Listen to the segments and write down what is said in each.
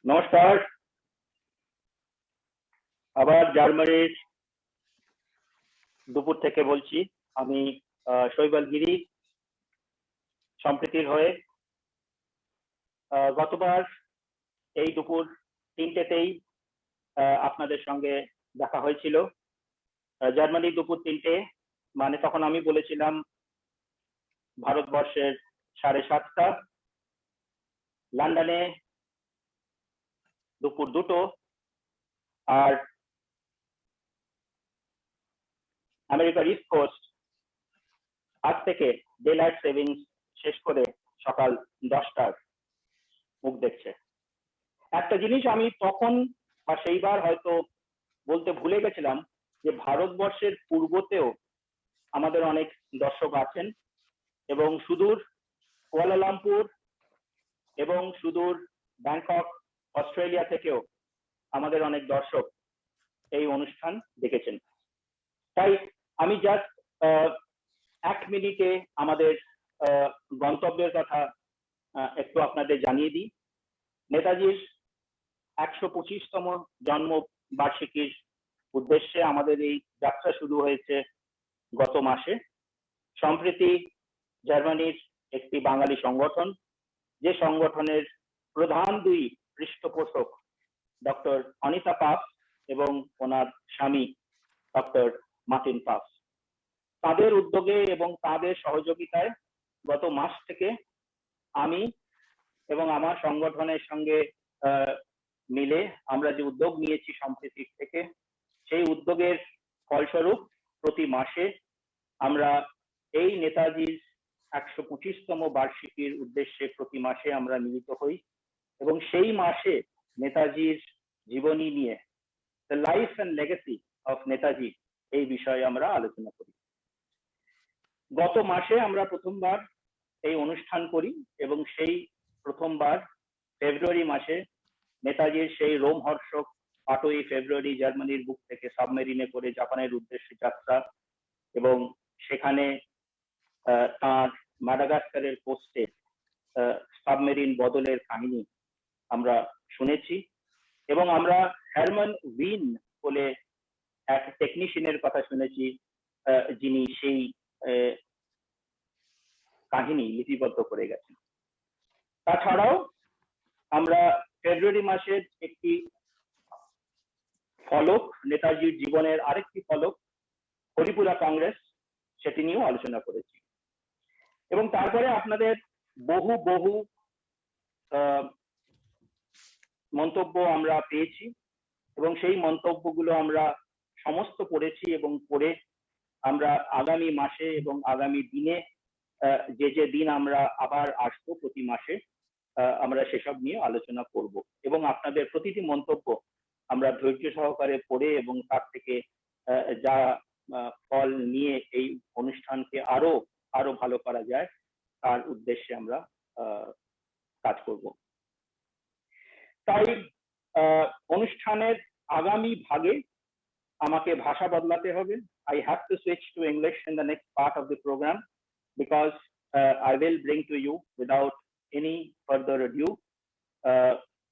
নমস্কার, আবার জার্মানির দুপুর থেকে বলছি। আমি শৈবাল গিরি, সম্প্রীতির হয়ে। গতবার এই দুপুর 3টেতেই আপনাদের সঙ্গে দেখা হয়েছিল। জার্মানির দুপুর 3টে মানে তখন আমি বলেছিলাম ভারতবর্ষের 7:30টা, লন্ডনে দুপুর 2টো, আর আমেরিকার ইস্ট কোস্ট আজ থেকে ডে লাইট সেভিংস শেষ করে সকাল 10টার মুখ দেখছে। একটা জিনিস আমি তখন বা সেইবার হয়তো বলতে ভুলে গেছিলাম যে ভারতবর্ষের পূর্বতেও আমাদের অনেক দর্শক আছেন, এবং সুদূর কুয়ালালামপুর এবং সুদূর ব্যাংকক অস্ট্রেলিয়া থেকেও আমাদের অনেক দর্শক এই অনুষ্ঠান দেখেছেন। তাই আমি জাস্ট 1 মিনিটে আমাদের গন্তব্যের কথা একটু আপনাদের জানিয়ে দিই। নেতাজির 125তম জন্ম বার্ষিকীর উদ্দেশ্যে আমাদের এই যাত্রা শুরু হয়েছে গত মাসে। সম্প্রতি জার্মানির একটি বাঙালি সংগঠন, যে সংগঠনের প্রধান 2 পৃষ্ঠপোষক ডক্টর অনিতা পাফ এবং ওনার স্বামী ডক্টর মার্টিন পাফ, তাদের উদ্যোগে এবং তাদের সহযোগিতায় গত মাস থেকে আমি এবং আমার সংগঠনের সঙ্গে মিলে আমরা যে উদ্যোগ নিয়েছি সম্প্রীতির থেকে, সেই উদ্যোগের ফলস্বরূপ প্রতি মাসে আমরা এই নেতাজির 125তম বার্ষিকীর উদ্দেশ্যে প্রতি মাসে আমরা মিলিত হই এবং সেই মাসে নেতাজির জীবনী নিয়ে, the life and legacy of Netaji, এই বিষয়ে আমরা আলোচনা করি। গত মাসে আমরা প্রথমবার এই অনুষ্ঠান করি এবং সেই প্রথমবার ফেব্রুয়ারি মাসে নেতাজির সেই রোমহর্ষক 8ই ফেব্রুয়ারি জার্মানির বুক থেকে সাবমেরিনে করে জাপানের উদ্দেশ্যে যাত্রা, এবং সেখানে তার মাদাগাস্কারের পোস্টে সাবমেরিন বদলের কাহিনী আমরা শুনেছি, এবং আমরা হারমান উইন বলে এক টেকনিশিয়ানের কথা শুনেছি, যিনি সেই কাহিনী লিপিবদ্ধ করে গেছেন। তাছাড়াও আমরা ফেব্রুয়ারি মাসের একটি ফলক, নেতাজির জীবনের আরেকটি ফলক, হরিপুরা কংগ্রেস, সেটি নিয়েও আলোচনা করেছি। এবং তারপরে আপনাদের বহু বহু মন্তব্য আমরা পেয়েছি এবং সেই মন্তব্যগুলো আমরা সমস্ত পড়েছি, এবং পড়ে আমরা আগামী মাসে এবং আগামী দিনে যে দিন আমরা আবার আসবো প্রতি মাসে, আমরা সেসব নিয়ে আলোচনা করব এবং আপনাদের প্রতিটি মন্তব্য আমরা ধৈর্য সহকারে পড়ে এবং তার থেকে যা ফল নিয়ে এই অনুষ্ঠানকে আরো আরো ভালো করা যায় তার উদ্দেশ্যে আমরা কাজ করব। তাই অনুষ্ঠানের আগামী ভাগে আমাকে ভাষা বদলাতে হবে। I have to switch to English in the next part of the program because I will bring to you without any further ado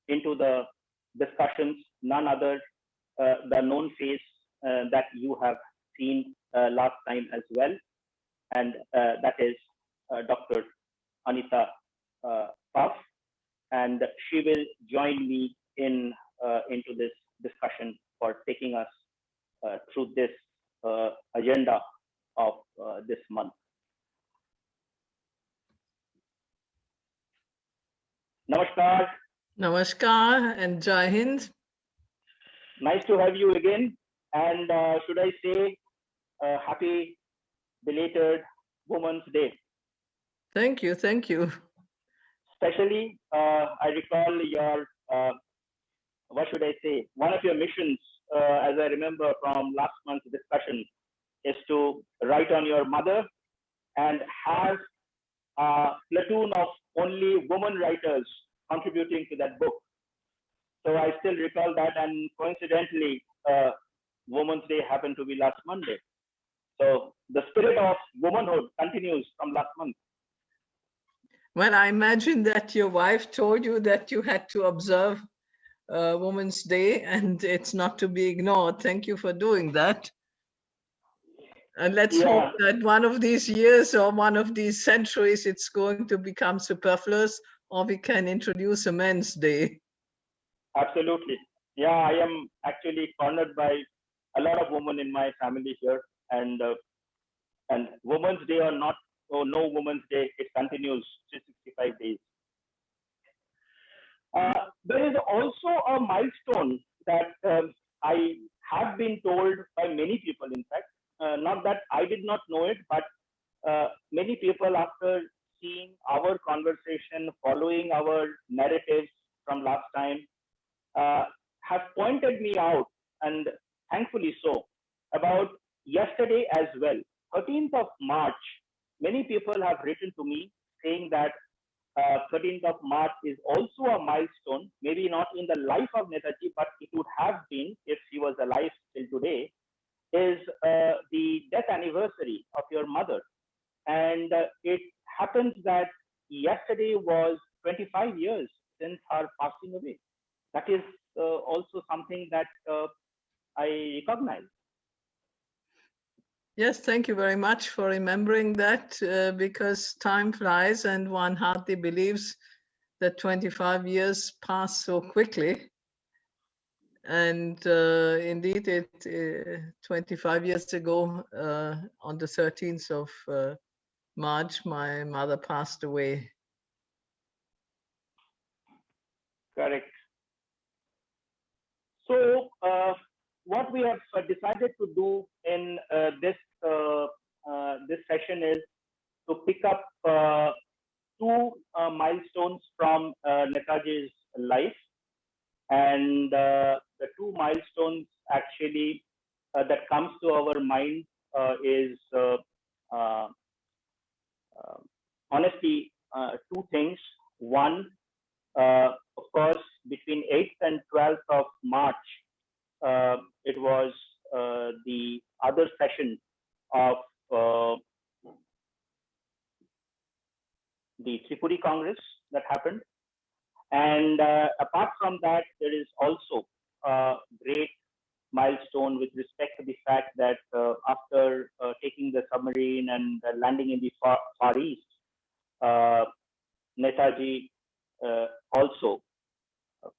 into the discussions none other the known face that you have seen last time as well, and that is Dr. Anita Pfaff, and she will join me into this discussion for taking us through this agenda of this month. Namaskar. Namaskar and Jai Hind. Nice to have you again, and should I say happy belated Women's Day. Thank you, thank you. Especially I recall your what should I say, one of your missions, as I remember from last month's discussion, is to write on your mother and have a platoon of only women writers contributing to that book. So I still recall that, and coincidentally Women's Day happened to be last Monday. So the spirit of womanhood continues from last month. Well, I imagine that your wife told you that you had to observe Women's Day, and it's not to be ignored. Thank you for doing that. And let's hope that one of these years or one of these centuries, it's going to become superfluous, or we can introduce a Men's Day. Absolutely. Yeah, I am actually cornered by a lot of women in my family here, and Women's Day or not, or no Women's Day, it continues 365 days. There is also a milestone that I have been told by many people, in fact, not that I did not know it, but many people, after seeing our conversation, following our narratives from last time, have pointed me out, and thankfully so, about yesterday as well. 13th of March, many people have written to me saying that 13th of March is also a milestone, maybe not in the life of Netaji, but it would have been if she was alive till today, is the death anniversary of your mother. And it happens that yesterday was 25 years since her passing away. That is also something that I recognize. Yes, thank you very much for remembering that, because time flies and one hardly believes that 25 years pass so quickly. And indeed, 25 years ago, on the 13th of March, my mother passed away. Correct. So what we have decided to do in this session is to pick up two milestones from Netaji's life, and the two milestones actually that comes to our mind is honestly two things. One, of course, between 8th and 12th of March, it was the other session of the Tripuri Congress that happened. And apart from that, there is also a great milestone with respect to the fact that after taking the submarine and landing in the Far East, Netaji also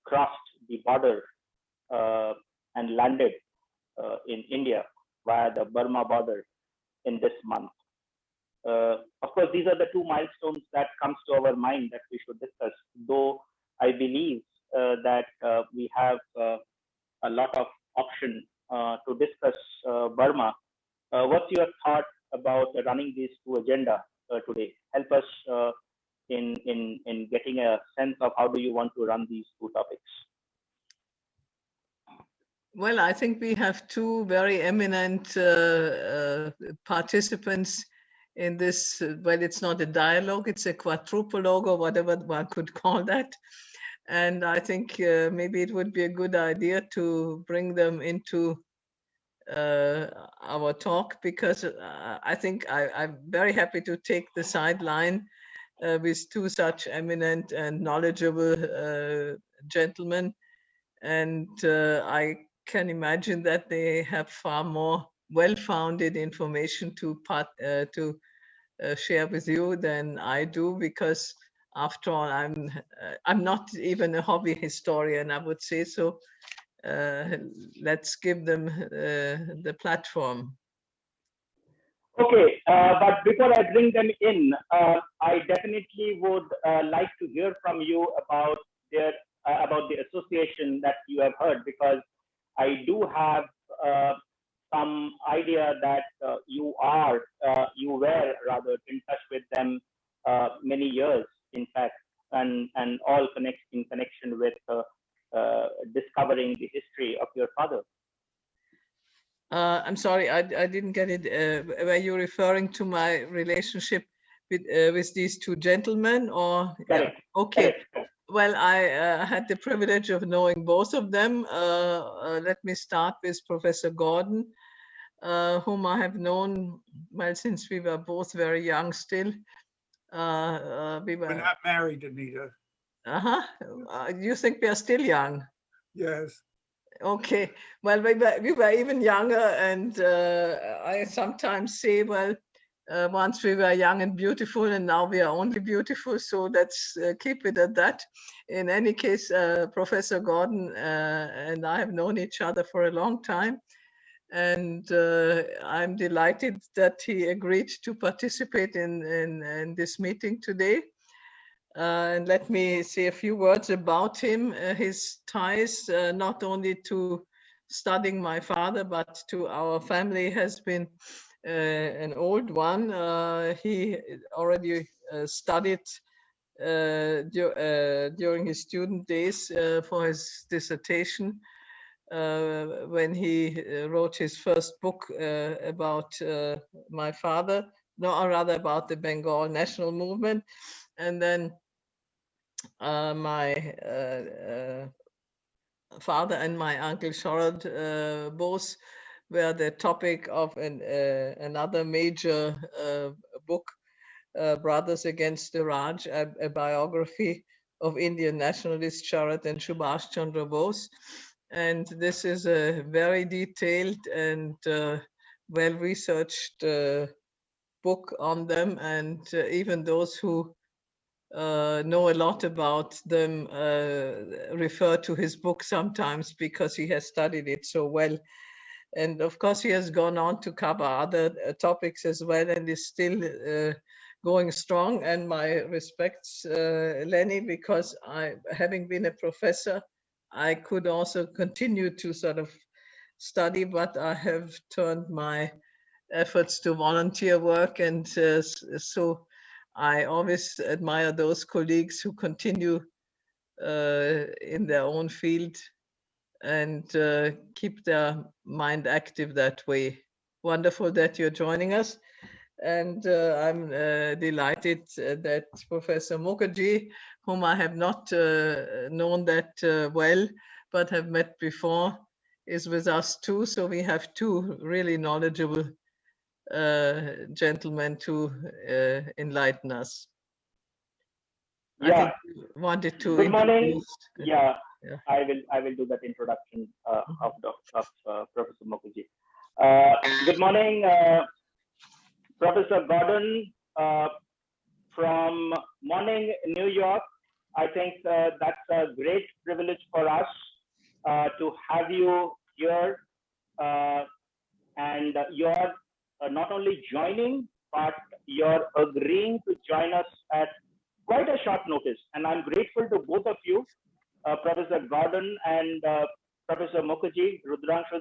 crossed the border and landed in India via the Burma border in this month. Of course, these are the two milestones that comes to our mind that we should discuss, though I believe that we have a lot of option to discuss Burma. What's your thought about running these two agenda today? Help us in getting a sense of how do you want to run these two topics. Well, I think we have two very eminent participants in this. Well, it's not a dialogue, it's a quadrupologue or whatever one could call that. And I think maybe it would be a good idea to bring them into our talk, because I think I'm very happy to take the sideline with two such eminent and knowledgeable gentlemen. And I can imagine that they have far more well-founded information to share with you than I do, because after all, I'm not even a hobby historian, I would say. So let's give them the platform. Okay, but before I bring them in, I definitely would like to hear from you about about the association that you have heard, because I do have some idea that you were rather in touch with them many years, in fact, and all in connection with discovering the history of your father. I'm sorry, I didn't get it. Were you referring to my relationship with these two gentlemen, or? Correct. Yeah. Okay. Correct. Well, I had the privilege of knowing both of them. Let me start with Professor Gordon, whom I have known, well, since we were both very young still. We're not married, Anita. You think we are still young? Yes. Okay, well, we were even younger, and I sometimes say, well, once we were young and beautiful, and now we are only beautiful, so let's keep it at that. In any case, Professor Gordon and I have known each other for a long time, and I'm delighted that he agreed to participate in this meeting today. And let me say a few words about him. His ties, not only to studying my father, but to our family, has been an old one. He already studied during his student days for his dissertation when he wrote his first book about my father, no, or rather about the Bengal National Movement. And then my father and my uncle Sarat Bose were the topic of another major book, Brothers Against the Raj, a biography of Indian nationalists Sarat and Subhas Chandra Bose. And this is a very detailed and well-researched book on them, and even those who know a lot about them refer to his book sometimes because he has studied it so well. And of course, he has gone on to cover other topics as well, and is still going strong. And my respects, Lenny, because having been a professor, I could also continue to sort of study, but I have turned my efforts to volunteer work, and so I always admire those colleagues who continue in their own field and keep their mind active that way. Wonderful that you're joining us. And I'm delighted that Professor Mukherjee, whom I have not known that well, but have met before, is with us too. So we have two really knowledgeable gentlemen to enlighten us. I think you wanted to Good morning. introduce. Yeah, Yeah. I will do that introduction of Professor Mukherjee. Good morning, Professor Gordon from Morning, New York. I think that's a great privilege for us to have you here, and you're not only joining, but you're agreeing to join us at quite a short notice. And I'm grateful to both of you, Professor Gordon and Professor Mukherjee, Rudranshu,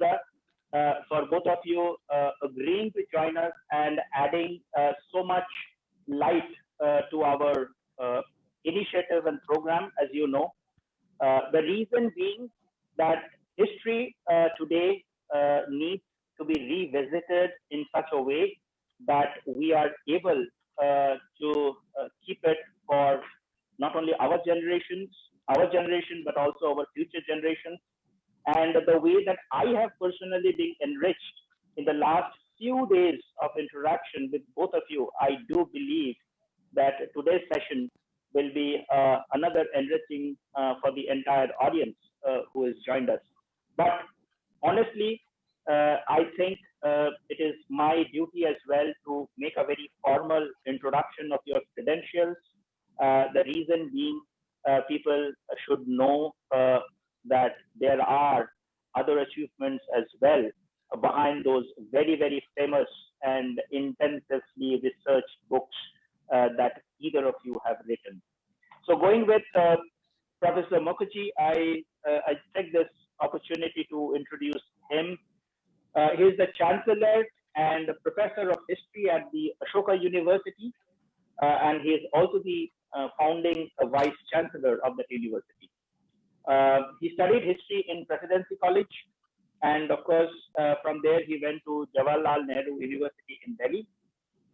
for both of you agreeing to join us and adding so much light to our initiative and program, as you know. The reason being that history today needs to be revisited in such a way that we are able to keep it for not only our generation, but also our future generations. And the way that I have personally been enriched in the last few days of interaction with both of you, I do believe that today's session will be another enriching for the entire audience who has joined us. But honestly, I think it is my duty as well to make a very formal introduction of your credentials. The reason being, people should know that there are other achievements as well behind those very, very famous and intensively researched books that either of you have written. So going with Professor Mukherjee, I take this opportunity to introduce him. He is the Chancellor and the Professor of History at the Ashoka University, and he is also the founding Vice Chancellor of that university. He studied history in Presidency College, and of course, from there he went to Jawaharlal Nehru University in Delhi.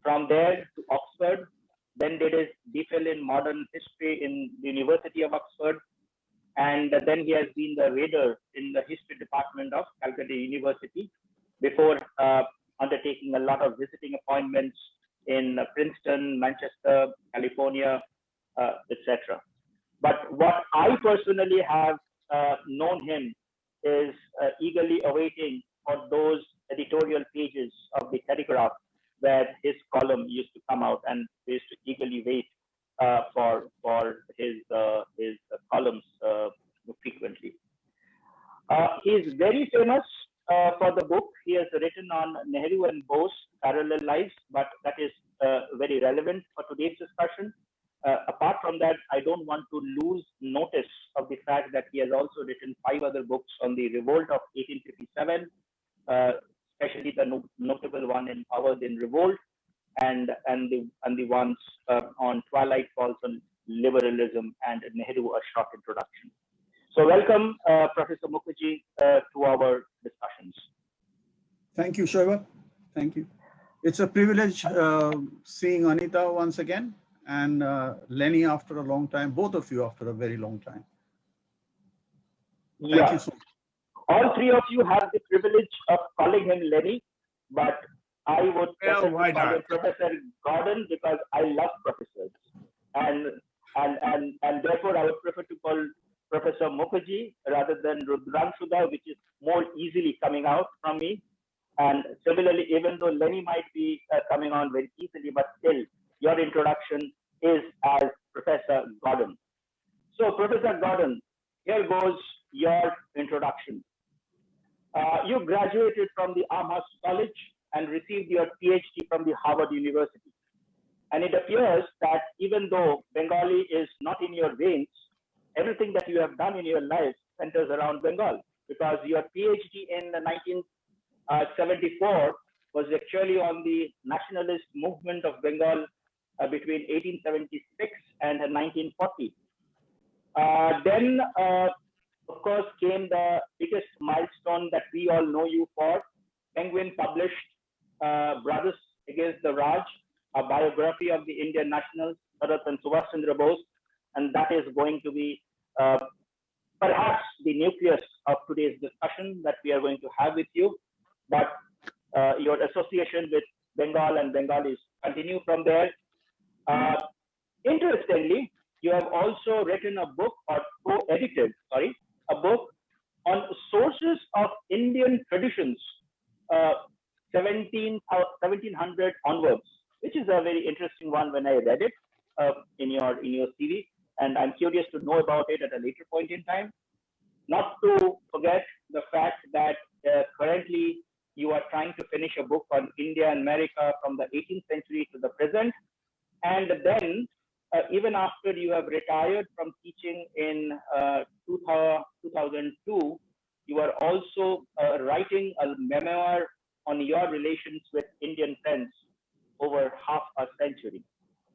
From there to Oxford, then did his DPhil in modern history in the University of Oxford, and then he has been the reader in the history department of Calcutta University before undertaking a lot of visiting appointments in Princeton, Manchester, California, etc. But what I personally have known him is eagerly awaiting for those editorial pages of the Telegraph where his column used to come out, and we used to eagerly wait for his columns frequently. He is very famous for the book he has written on Nehru and Bose, Parallel Lives, but that is very relevant for today's discussion. Apart from that, I don't want to lose notice of the fact that he has also written 5 other books on the revolt of 1857, especially the notable one in Powers in Revolt, and the ones on Twilight Falls on Liberalism and Nehru, A Short Introduction. So welcome, Professor Mukherjee, to our discussions. Thank you, Shaibal. Thank you. It's a privilege seeing Anita once again, and Lenny after a long time, both of you after a very long time. Thank you so much. All 3 of you have the privilege of calling him Lenny, but I would prefer to call him Professor Gordon because I love professors, and therefore I would prefer to call Professor Mukherjee rather than Rudranshu, which is more easily coming out from me. And similarly, even though Lenny might be coming on very easily, but still your introduction is as Professor Gordon. So Professor Gordon, here goes your introduction. You graduated from the Amherst College and received your Ph.D. from the Harvard University. And it appears that even though Bengali is not in your veins, everything that you have done in your life centers around Bengal, because your PhD in 1974 was actually on the Nationalist Movement of Bengal between 1876 and 1940. Then, of course, came the biggest milestone that we all know you for. Penguin published Brothers Against the Raj, a biography of the Indian nationals, Sarat and Subhas Chandra Bose, and that is going to be perhaps the nucleus of today's discussion that we are going to have with you. But your association with Bengal and Bengalis continue from there. Interestingly, you have also written a book, or co-edited, a book on sources of Indian traditions, 1700 onwards, which is a very interesting one when I read it in your CV, and I'm curious to know about it at a later point in time. Not to forget the fact that currently you are trying to finish a book on India and America from the 18th century to the present, and then even after you have retired from teaching in 2002, you are also writing a memoir on your relations with Indian friends over half a century.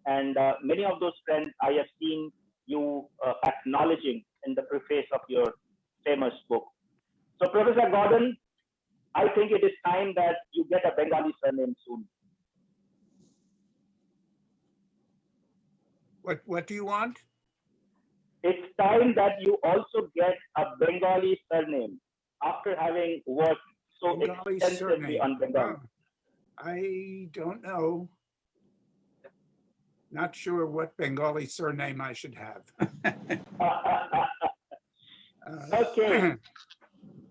And many of those friends I have seen you acknowledging in the preface of your famous book. So Professor Gordon, I think it is time that you get a Bengali surname soon. What do you want? It's time that you also get a Bengali surname after having worked so Bengali extensively surname. on Bengal. I don't know. Not sure what Bengali surname I should have. Okay.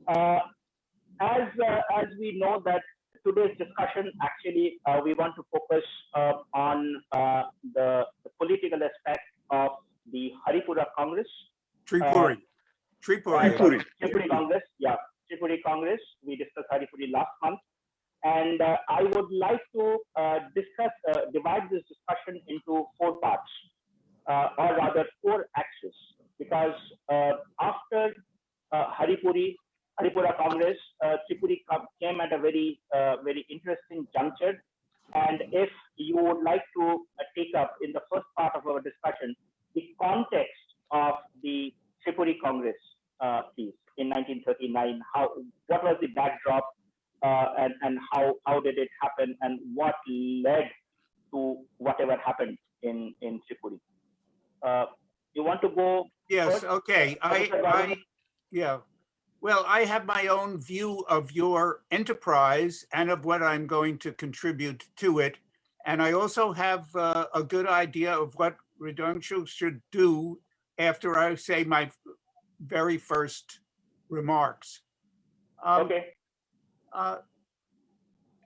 As we know that today's discussion, actually, we want to focus on the political aspect of the Haripura Congress. Tripuri. Tripuri Congress, yeah. Tripuri Congress. We discussed Haripuri last month. And I would like to divide this discussion into 4 parts, or rather 4 axes, because after Haripura Congress, Tripuri came at a very interesting juncture. And if you would like to take up in the first part of our discussion, the context of the Tripuri Congress, please, in 1939, what was the backdrop, and how did it happen, and what led to whatever happened in Tripuri? You want to go? Yes, first? okay. Yeah. Well, I have my own view of your enterprise and of what I'm going to contribute to it. And I also have a good idea of what Rudranshu should do after I say my very first remarks. Okay.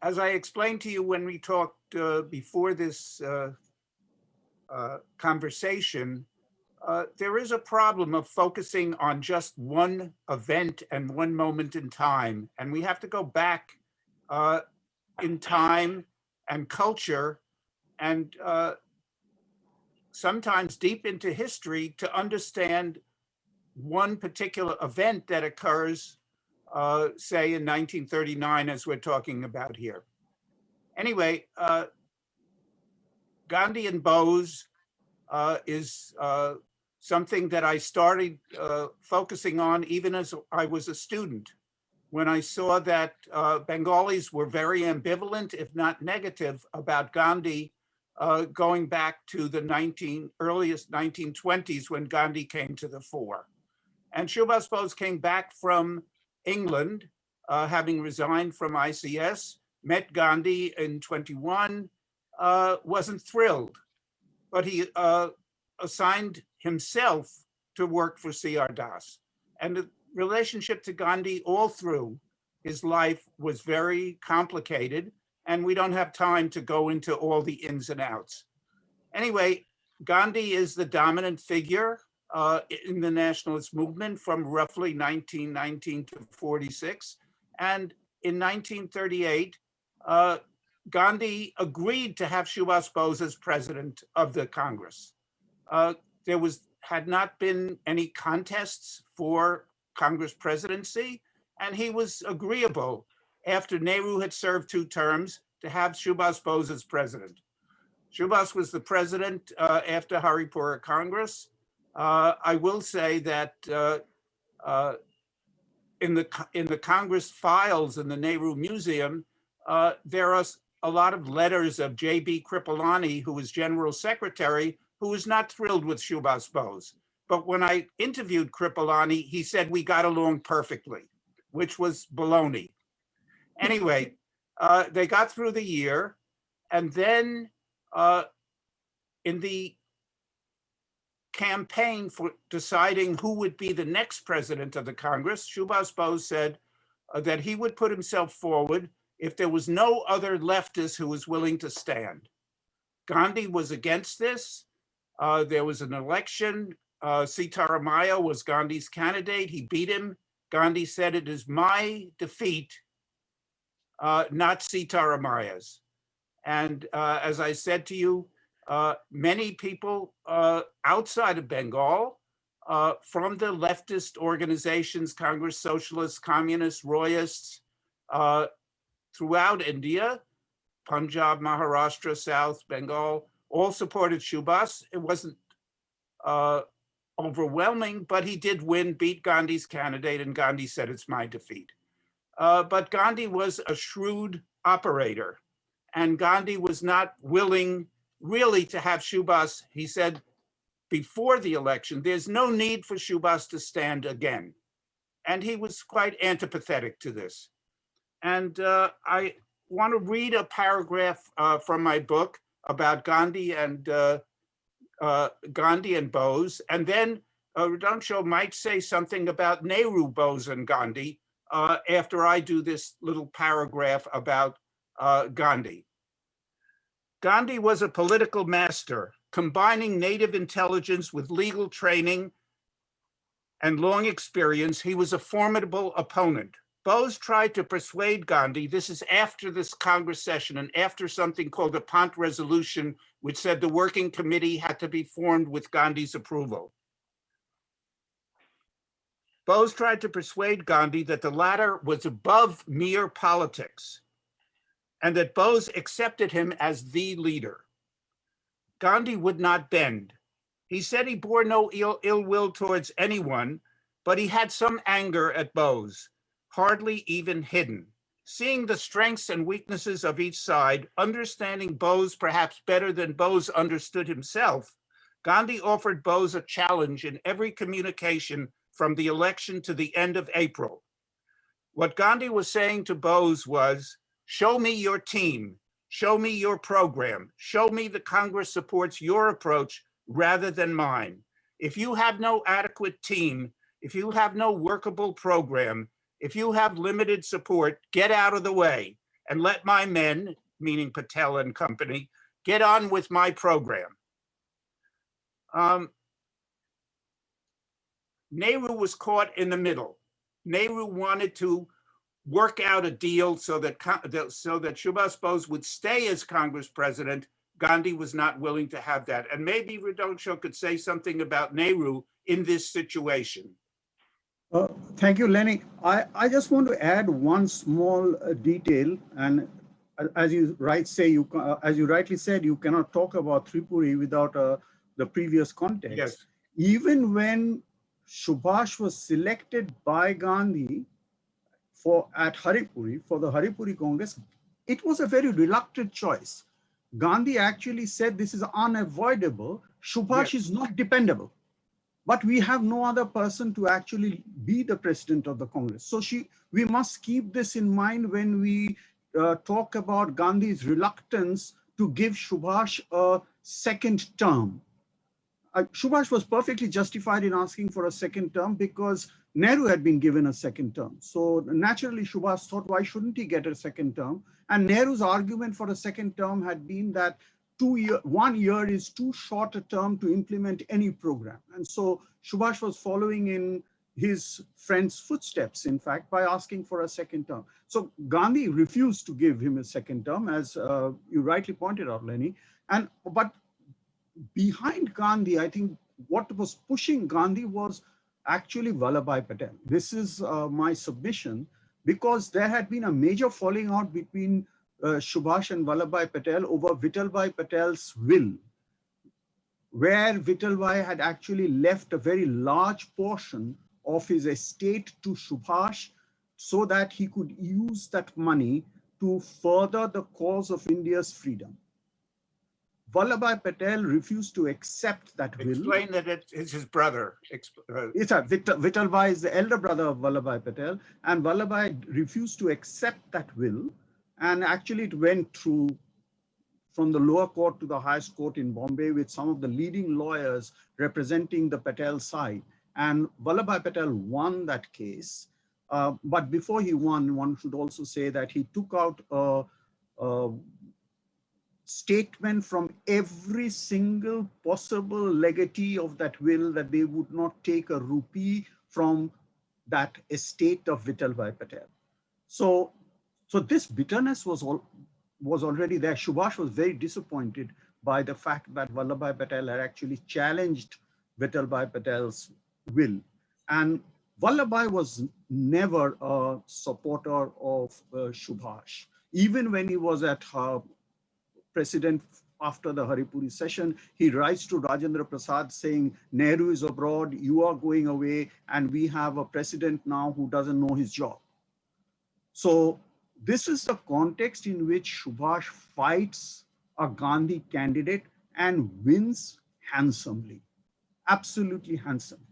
As I explained to you when we talked before this conversation, there is a problem of focusing on just one event and one moment in time. And we have to go back in time and culture and sometimes deep into history to understand one particular event that occurs, say in 1939, as we're talking about here. Anyway, Gandhi and Bose is something that I started focusing on even as I was a student, when I saw that Bengalis were very ambivalent, if not negative, about Gandhi going back to the earliest 1920s when Gandhi came to the fore. And Subhas Bose came back from England, having resigned from ICS, met Gandhi in 21, wasn't thrilled, but he assigned himself to work for C.R. Das. And the relationship to Gandhi all through his life was very complicated, and we don't have time to go into all the ins and outs. Anyway, Gandhi is the dominant figure in the nationalist movement from roughly 1919 to 46. And in 1938, Gandhi agreed to have Subhas Bose as president of the Congress. There had not been any contests for Congress presidency, and he was agreeable after Nehru had served 2 terms to have Subhas Bose as president. Subhas was the president after Haripura Congress. I will say that in the Congress files in the Nehru Museum, there are a lot of letters of J.B. Kripalani, who was general secretary, who was not thrilled with Subhas Bose. But when I interviewed Kripalani, he said we got along perfectly, which was baloney. Anyway, they got through the year, and then in the campaign for deciding who would be the next president of the Congress, Subhas Bose said that he would put himself forward if there was no other leftist who was willing to stand. Gandhi was against this. There was an election. Sitaramaya was Gandhi's candidate. He beat him. Gandhi said, "It is my defeat, not Sitaramaya's." And as I said to you, many people outside of Bengal, from the leftist organizations, Congress Socialists, Communists, Royists, throughout India, Punjab, Maharashtra, South Bengal, all supported Subhas. It wasn't overwhelming, but he did win, beat Gandhi's candidate, and Gandhi said, "It's my defeat." But Gandhi was a shrewd operator, and Gandhi was not willing really to have Subhas. He said before the election, there's no need for Subhas to stand again. And he was quite antipathetic to this. And I want to read a paragraph from my book about Gandhi and Bose, and then Rudranshu might say something about Nehru, Bose, and Gandhi after I do this little paragraph about Gandhi. Gandhi was a political master, combining native intelligence with legal training and long experience. He was a formidable opponent. Bose tried to persuade Gandhi, this is after this Congress session and after something called the Pant Resolution, which said the working committee had to be formed with Gandhi's approval. Bose tried to persuade Gandhi that the latter was above mere politics and that Bose accepted him as the leader. Gandhi would not bend. He said he bore no ill will towards anyone, but he had some anger at Bose, hardly even hidden. Seeing the strengths and weaknesses of each side, understanding Bose perhaps better than Bose understood himself, Gandhi offered Bose a challenge in every communication from the election to the end of April. What Gandhi was saying to Bose was, show me your team, show me your program, show me the Congress supports your approach rather than mine. If you have no adequate team, if you have no workable program, if you have limited support, get out of the way and let my men, meaning Patel and company, get on with my program. Nehru was caught in the middle. Nehru wanted to work out a deal so that Subhas Bose would stay as Congress president. Gandhi was not willing to have that. And maybe Rudranshu could say something about Nehru in this situation. Thank you, Lenny. I just want to add one small detail. And as you rightly said, you cannot talk about Tripuri without the previous context. Yes. Even when Subhas was selected by Gandhi at Haripuri, for the Haripuri Congress, it was a very reluctant choice. Gandhi actually said this is unavoidable. Subhas is not dependable, but we have no other person to actually be the president of the Congress. So we must keep this in mind when we talk about Gandhi's reluctance to give Subhas a second term. Subhas was perfectly justified in asking for a second term because Nehru had been given a second term. So naturally, Subhas thought, why shouldn't he get a second term? And Nehru's argument for a second term had been that 1 year is too short a term to implement any program. And so Subhas was following in his friend's footsteps, in fact, by asking for a second term. So Gandhi refused to give him a second term, as you rightly pointed out, Lenny. But behind Gandhi, I think what was pushing Gandhi was actually Vallabhbhai Patel. This is my submission, because there had been a major falling out between Subhas and Vallabhbhai Patel over Vittalbhai Patel's will, where Vittalbhai had actually left a very large portion of his estate to Subhas so that he could use that money to further the cause of India's freedom. Vallabhbhai Patel refused to accept that will. Explain that it's his brother. Vittalbhai is the elder brother of Vallabhbhai Patel, and Vallabhbhai refused to accept that will. And actually it went through from the lower court to the highest court in Bombay with some of the leading lawyers representing the Patel side. And Vallabhbhai Patel won that case. But before he won, one should also say that he took out a statement from every single possible legatee of that will that they would not take a rupee from that estate of Vittalbhai Patel. So this bitterness was already there. Subhas was very disappointed by the fact that Vallabhbhai Patel had actually challenged Vittalbhai Patel's will. And Vallabhbhai was never a supporter of Subhas. Even when he was at president after the Haripuri session, he writes to Rajendra Prasad saying, Nehru is abroad, you are going away, and we have a president now who doesn't know his job. So this is the context in which Subhas fights a Gandhi candidate and wins handsomely, absolutely handsomely.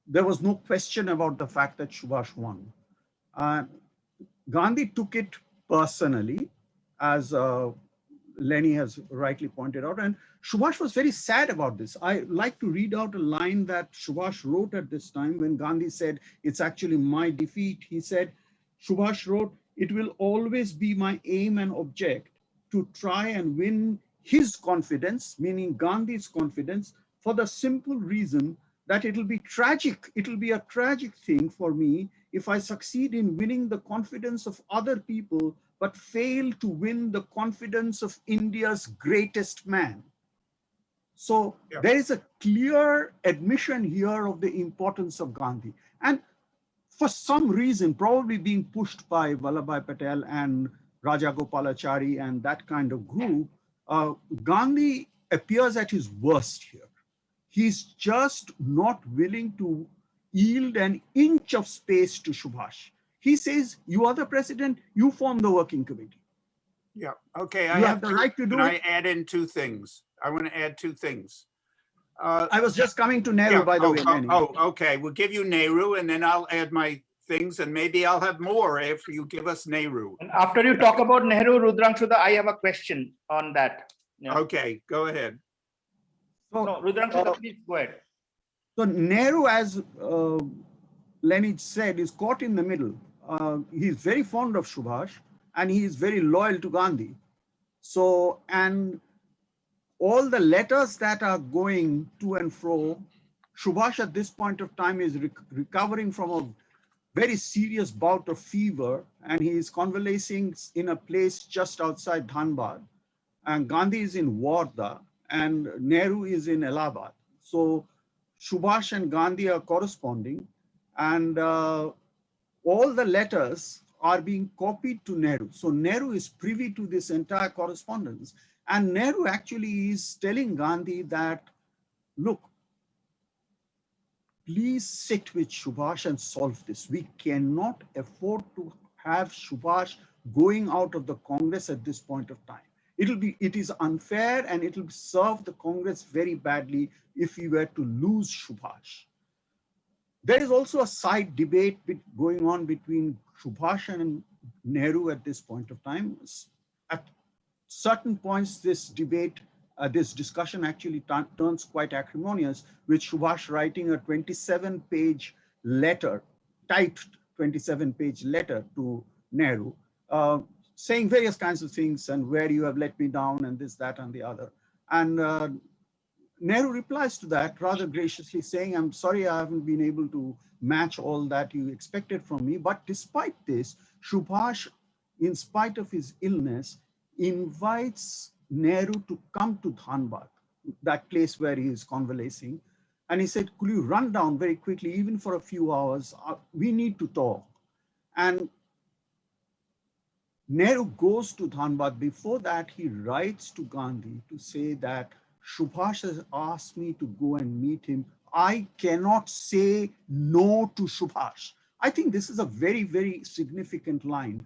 There was no question about the fact that Subhas won. Gandhi took it personally, as Lenny has rightly pointed out, and Subhas was very sad about this. I like to read out a line that Subhas wrote at this time when Gandhi said, it's actually my defeat. He said, Subhas wrote, it will always be my aim and object to try and win his confidence, meaning Gandhi's confidence, for the simple reason that it'll be tragic. It'll be a tragic thing for me if I succeed in winning the confidence of other people, but fail to win the confidence of India's greatest man. So there is a clear admission here of the importance of Gandhi. And for some reason, probably being pushed by Vallabhbhai Patel and Raja Gopalachari and that kind of group, Gandhi appears at his worst here. He's just not willing to yield an inch of space to Subhas. He says, you are the president, you form the working committee. Yeah, okay. You have the right to do it. I add in two things. I want to add two things. I was just coming to Nehru, by the way. Okay. We'll give you Nehru, and then I'll add my things, and maybe I'll have more if you give us Nehru. And after you talk about Nehru, Rudranshu, I have a question on that. Yeah. Okay, go ahead. No, Rudranshu, please go ahead. So Nehru, as Lenny said, is caught in the middle. He's very fond of Subhash and he is very loyal to Gandhi. So, and all the letters that are going to and fro, Subhash at this point of time is recovering from a very serious bout of fever, and he is convalescing in a place just outside Dhanbad. And Gandhi is in Wardha, and Nehru is in Allahabad. So Subhash and Gandhi are corresponding, and all the letters are being copied to Nehru. So Nehru is privy to this entire correspondence. And Nehru actually is telling Gandhi that, look, please sit with Subhash and solve this. We cannot afford to have Subhash going out of the Congress at this point of time. It is unfair and it will serve the Congress very badly if we were to lose Subhash. There is also a side debate going on between Subhash and Nehru at this point of time. At certain points, this debate, this discussion actually turns quite acrimonious, with Subhash writing a 27-page letter, typed 27-page letter to Nehru, saying various kinds of things and where you have let me down and this, that, and the other. And Nehru replies to that rather graciously, saying, I'm sorry I haven't been able to match all that you expected from me. But despite this, Subhash, in spite of his illness, invites Nehru to come to Dhanbad, that place where he is convalescing. And he said, could you run down very quickly, even for a few hours? We need to talk. And Nehru goes to Dhanbad. Before that, he writes to Gandhi to say that Subhash has asked me to go and meet him. I cannot say no to Subhash. I think this is a very, very significant line,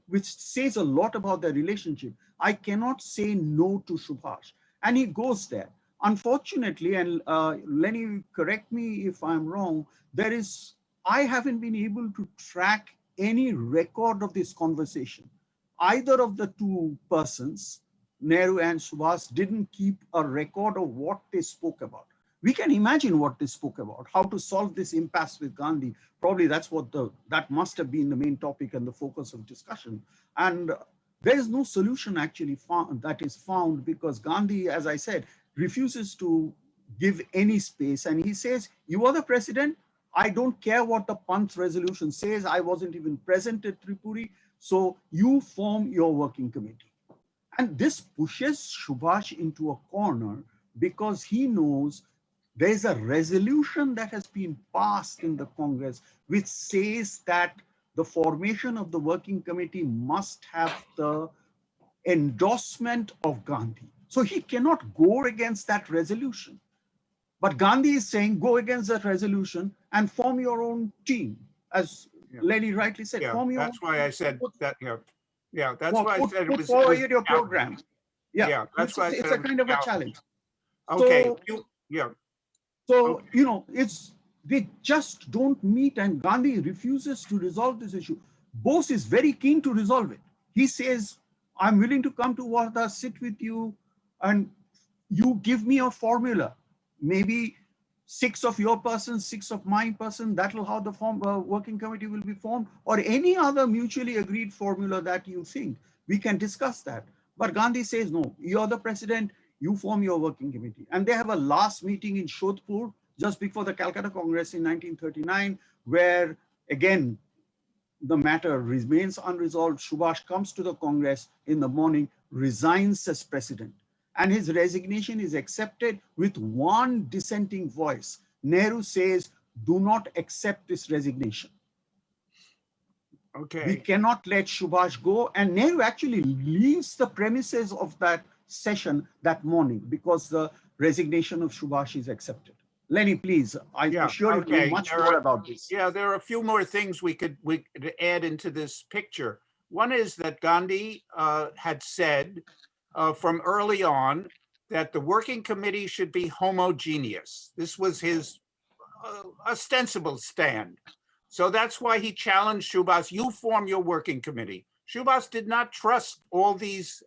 which says a lot about their relationship. I cannot say no to Subhash. And he goes there. Unfortunately, and Lenny, correct me if I'm wrong, I haven't been able to track any record of this conversation. Either of the two persons, Nehru and Subhas, didn't keep a record of what they spoke about. We can imagine what they spoke about, how to solve this impasse with Gandhi. Probably that must have been the main topic and the focus of discussion. And there is no solution actually that is found, because Gandhi, as I said, refuses to give any space. And he says, you are the president. I don't care what the Panth resolution says. I wasn't even present at Tripuri. So you form your working committee. And this pushes Subhash into a corner, because he knows there's a resolution that has been passed in the Congress which says that the formation of the working committee must have the endorsement of Gandhi. So he cannot go against that resolution. But Gandhi is saying, go against that resolution and form your own team. As Lenny rightly said, form your that's own why team. I said that, that's why I said it was forward your program. That's why it's a kind of a challenge. Okay, So, you know, they just don't meet, and Gandhi refuses to resolve this issue. Bose is very keen to resolve it. He says, I'm willing to come to Wardha, sit with you, and you give me a formula. Maybe 6 of your person, 6 of my person, that will how the working committee will be formed, or any other mutually agreed formula that you think. We can discuss that. But Gandhi says, no, you're the president, you form your working committee. And they have a last meeting in Shodhpur just before the Calcutta Congress in 1939, where again, the matter remains unresolved. Subhash comes to the Congress in the morning, resigns as president, and his resignation is accepted with one dissenting voice. Nehru says, do not accept this resignation. Okay. We cannot let Subhash go. And Nehru actually leaves the premises of that session that morning because the resignation of Subhash is accepted. Lenny, please, I'm sure you know much more about this. Yeah, there are a few more things we could add into this picture. One is that Gandhi had said from early on that the working committee should be homogeneous. This was his ostensible stand. So that's why he challenged Subhas, you form your working committee. Subhas did not trust all these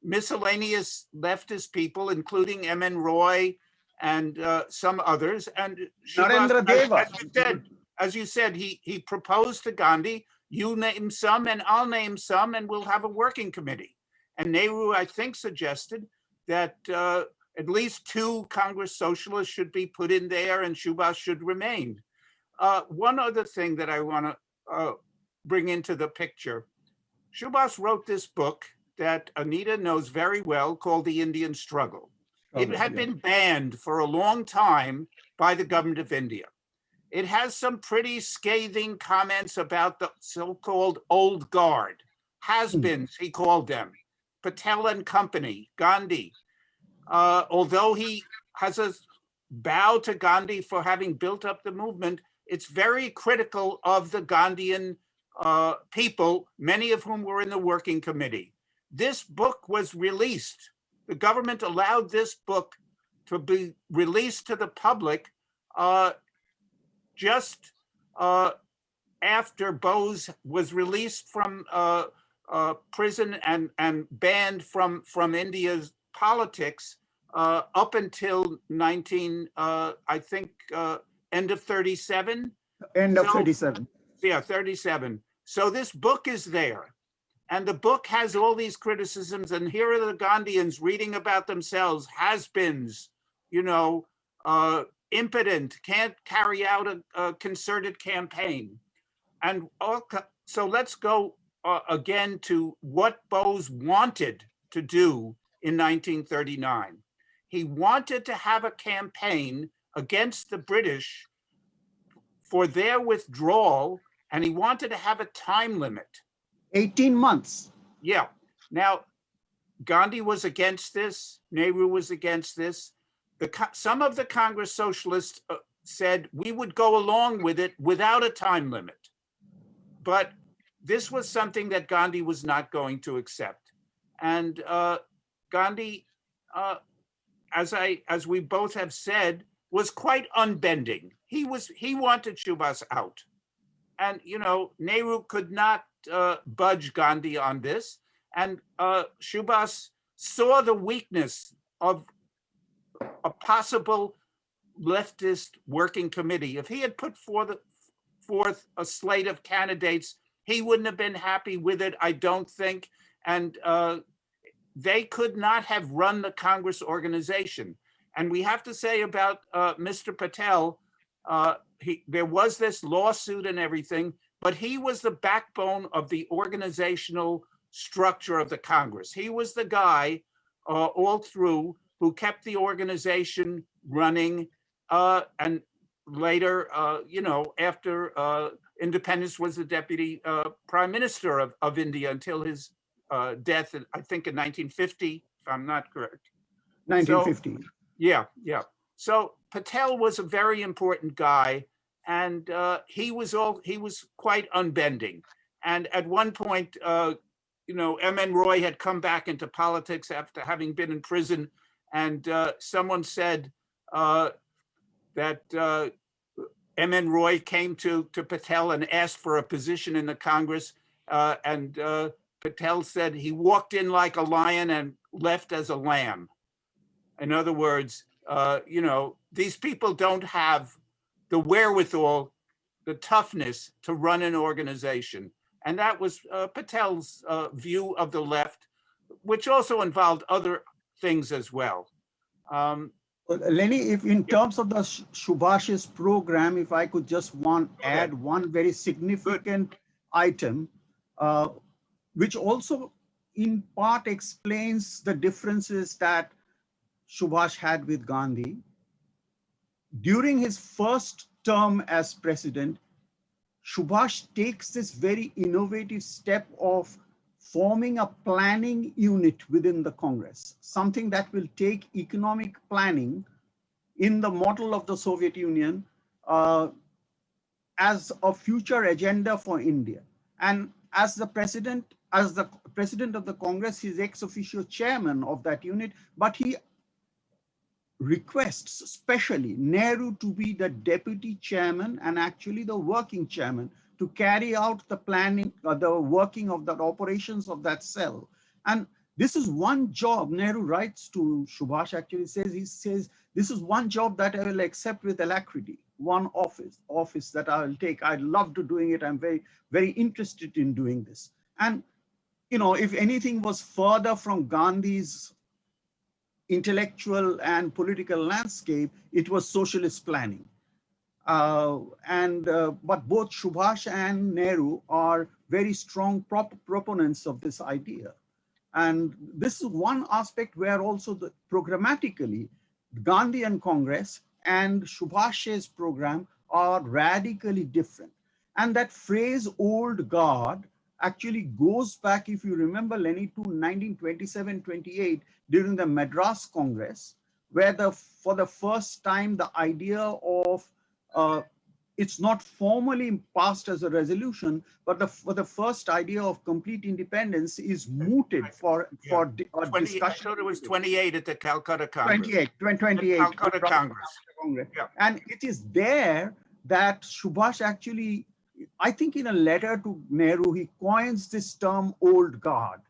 miscellaneous leftist people, including M.N. Roy and some others. And Narendra Deva. as you said, he proposed to Gandhi, you name some and I'll name some and we'll have a working committee. And Nehru, I think, suggested that at least 2 Congress socialists should be put in there and Subhas should remain. One other thing that I want to bring into the picture, Subhas wrote this book that Anita knows very well called The Indian Struggle. It had been banned for a long time by the government of India. It has some pretty scathing comments about the so-called old guard, has-beens, he called them, Patel and company, Gandhi. Although he has a bow to Gandhi for having built up the movement, it's very critical of the Gandhian people, many of whom were in the working committee. This book was released. The government allowed this book to be released to the public just after Bose was released from prison and banned from India's politics up until I think end of 37. End of 37. Yeah, 37. So this book is there. And the book has all these criticisms, and here are the Gandhians reading about themselves, has-beens, you know, impotent, can't carry out a concerted campaign. And so let's go again to what Bose wanted to do in 1939. He wanted to have a campaign against the British for their withdrawal, and he wanted to have a time limit. 18 months. Yeah. Now, Gandhi was against this. Nehru was against this. Some of the Congress socialists said we would go along with it without a time limit. But this was something that Gandhi was not going to accept. And Gandhi, as we both have said, was quite unbending. He wanted Subhas out. And, you know, Nehru could not budge Gandhi on this. And Subhas saw the weakness of a possible leftist working committee. If he had put forth a slate of candidates, he wouldn't have been happy with it, I don't think. And they could not have run the Congress organization. And we have to say about Mr. Patel, there was this lawsuit and everything, but he was the backbone of the organizational structure of the Congress. He was the guy all through who kept the organization running, and later, you know, after independence, was the deputy prime minister of India until his death, I think in 1950, if I'm not correct. 1950. So, yeah. So Patel was a very important guy, and he was quite unbending. And at one point, you know, M.N. Roy had come back into politics after having been in prison, and someone said that M.N. Roy came to Patel and asked for a position in the Congress, and Patel said he walked in like a lion and left as a lamb. In other words, you know, these people don't have the wherewithal, the toughness to run an organization. And that was Patel's view of the left, which also involved other things as well. Lenny, if in terms of the Subhas's program, if I could just add one very significant item, which also in part explains the differences that Subhas had with Gandhi. During his first term as president, Subhas takes this very innovative step of forming a planning unit within the Congress, something that will take economic planning in the model of the Soviet Union as a future agenda for India. And as the president of the Congress, he's ex officio chairman of that unit, but he requests especially Nehru to be the deputy chairman and actually the working chairman to carry out the planning, the working of the operations of that cell. And this is one job. Nehru writes to Subhash, actually he says, this is one job that I will accept with alacrity. One office that I will take. I love to doing it. I'm very, very interested in doing this. And, you know, if anything was further from Gandhi's intellectual and political landscape, it was socialist planning. But both Subhash and Nehru are very strong proponents of this idea. And this is one aspect where also programmatically, Gandhi and Congress and Subhash's program are radically different. And that phrase, old guard, actually goes back, if you remember, Lenny, to 1927-28 during the Madras Congress, where for the first time, the idea of it's not formally passed as a resolution, but for the first idea of complete independence is mooted for discussion. I thought it was 28 at the Calcutta Congress. 28. Calcutta Congress. Yeah. And it is there that Subhash actually, I think in a letter to Nehru, he coins this term old guard.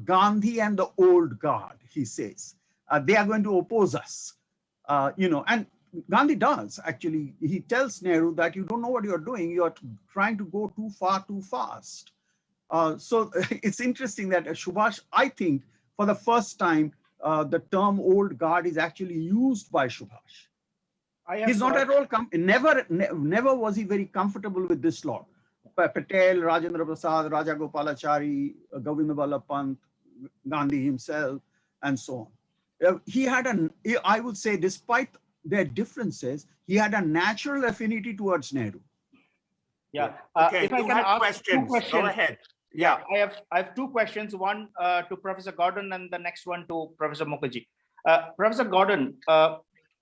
Gandhi and the old guard, he says. They are going to oppose us. You know, and Gandhi does, actually. He tells Nehru that you don't know what you're doing. You're trying to go too far, too fast. So it's interesting that Subhash, I think, for the first time, the term old guard is actually used by Subhash. He's not at all, never was he very comfortable with this lot. Patel, Rajendra Prasad, Raja Gopalachari, Govinda Ballabh Pant, Gandhi himself, and so on. He had I would say, despite their differences, he had a natural affinity towards Nehru. Yeah. Okay, if I you can have ask questions. two questions. Go ahead. Yeah, I have two questions. One to Professor Gordon and the next one to Professor Mukherjee. Professor Gordon,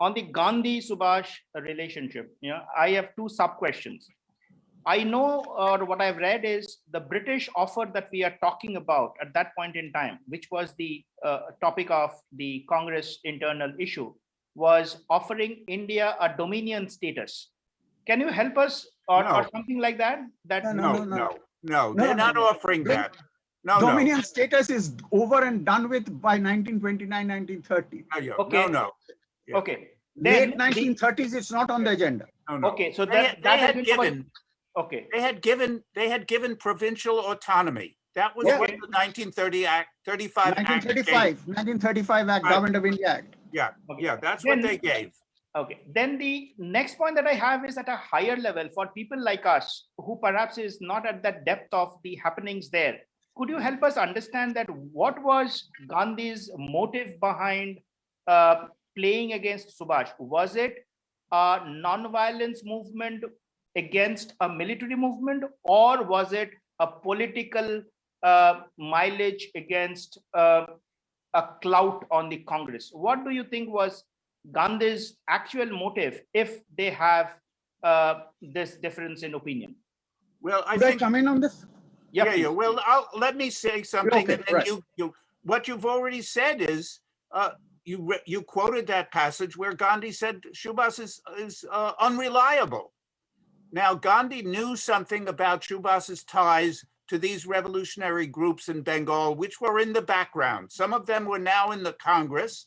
on the Gandhi-Subhash relationship, I have two sub-questions. I know, or what I've read is the British offer that we are talking about at that point in time, which was the topic of the Congress internal issue, was offering India a dominion status. Can you help us or something like that? No, they're not offering that. Dominion status is over and done with by 1929, 1930. Okay. No. Yeah. Okay. Late 1930s, it's not on the agenda. Okay, so they had given provincial autonomy. That was what the 1935 Act, Government of India Act. Yeah, that's what they gave. Okay, then the next point that I have is at a higher level for people like us who perhaps is not at that depth of the happenings there. Could you help us understand that what was Gandhi's motive behind playing against Subhash? Was it a non-violence movement against a military movement, or was it a political mileage against a clout on the Congress? What do you think was Gandhi's actual motive if they have this difference in opinion? Well, I Could think I come in on this? Yeah. Well, let me say something. Okay, and then right. What you've already said is you quoted that passage where Gandhi said Subhas is unreliable. Now, Gandhi knew something about Subhas's ties to these revolutionary groups in Bengal, which were in the background. Some of them were now in the Congress,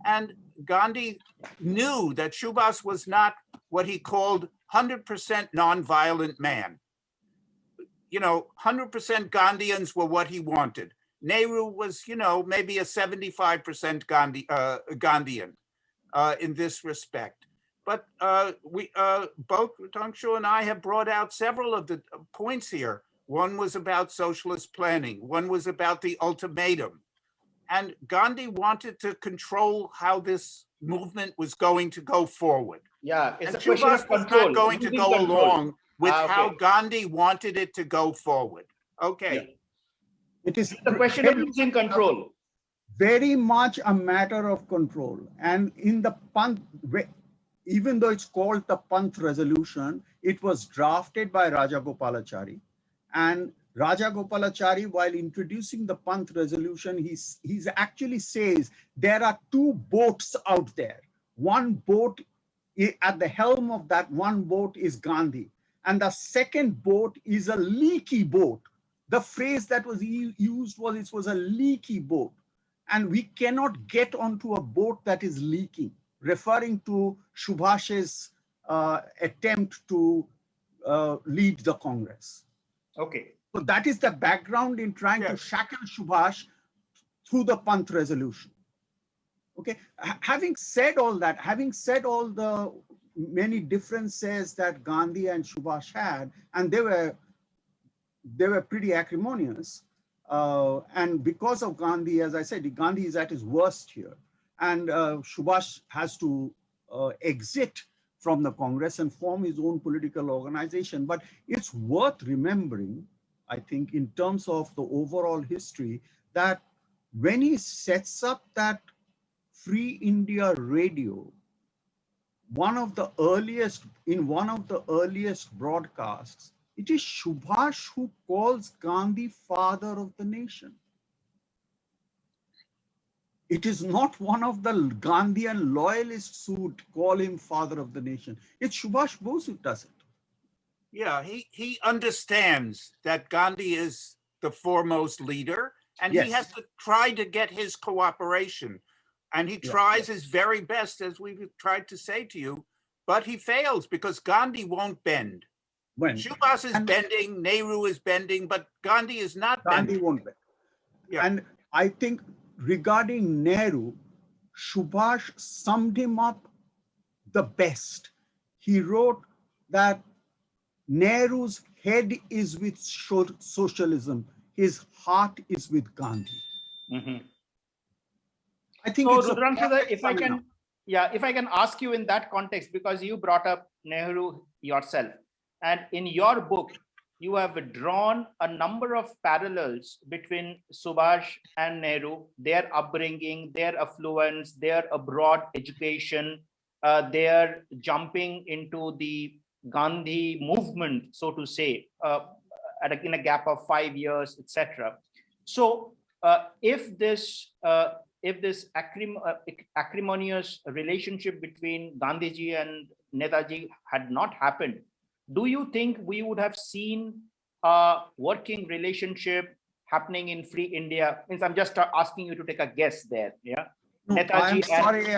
and Gandhi knew that Subhas was not what he called 100% nonviolent man. 100% Gandhians were what he wanted. Nehru was, maybe a 75% Gandhian in this respect. But both Rudranshu and I have brought out several of the points here. One was about socialist planning. One was about the ultimatum. And Gandhi wanted to control how this movement was going to go forward. Yeah, it's and a question of was control. not going to go along with how Gandhi wanted it to go forward. Okay. Yeah. It is the question of losing control. Very much a matter of control. And in the Panth, even though it's called the Panth resolution, it was drafted by Raja Gopalachari. And Raja Gopalachari, while introducing the Panth resolution, he's actually says there are two boats out there. One boat, at the helm of that one boat is Gandhi. And the second boat is a leaky boat The phrase that was used was it was a leaky boat, and we cannot get onto a boat that is leaking, referring to Subhas's attempt to lead the Congress. Okay. So that is the background in trying to shackle Subhas through the Panth resolution. Okay, having said all that, having said all the many differences that Gandhi and Subhas had, and they were pretty acrimonious, and because of Gandhi, as I said, Gandhi is at his worst here, and Subhas has to exit from the Congress and form his own political organization. But it's worth remembering, I think, in terms of the overall history, that when he sets up that Free India Radio, one of the earliest broadcasts, it is Subhas who calls Gandhi father of the nation. It is not one of the Gandhian loyalists who call him father of the nation. It's Subhas Bose who does it. Yeah, he understands that Gandhi is the foremost leader, and he has to try to get his cooperation. And he tries his very best, as we've tried to say to you, but he fails because Gandhi won't bend. Subhas is bending, Nehru is bending, but Gandhi is not bending. Gandhi won't bend. Yeah. And I think regarding Nehru, Subhas summed him up the best. He wrote that Nehru's head is with socialism, his heart is with Gandhi. Mm-hmm. I think so, it's Rudranshu, if I can ask you in that context, because you brought up Nehru yourself, and in your book, you have drawn a number of parallels between Subhas and Nehru, their upbringing, their affluence, their abroad education, their jumping into the Gandhi movement, so to say, in a gap of 5 years, etc. So, if this acrimonious relationship between Gandhiji and Netaji had not happened, do you think we would have seen a working relationship happening in Free India? Means I'm just asking you to take a guess there. Yeah. No, Netaji I'm sorry.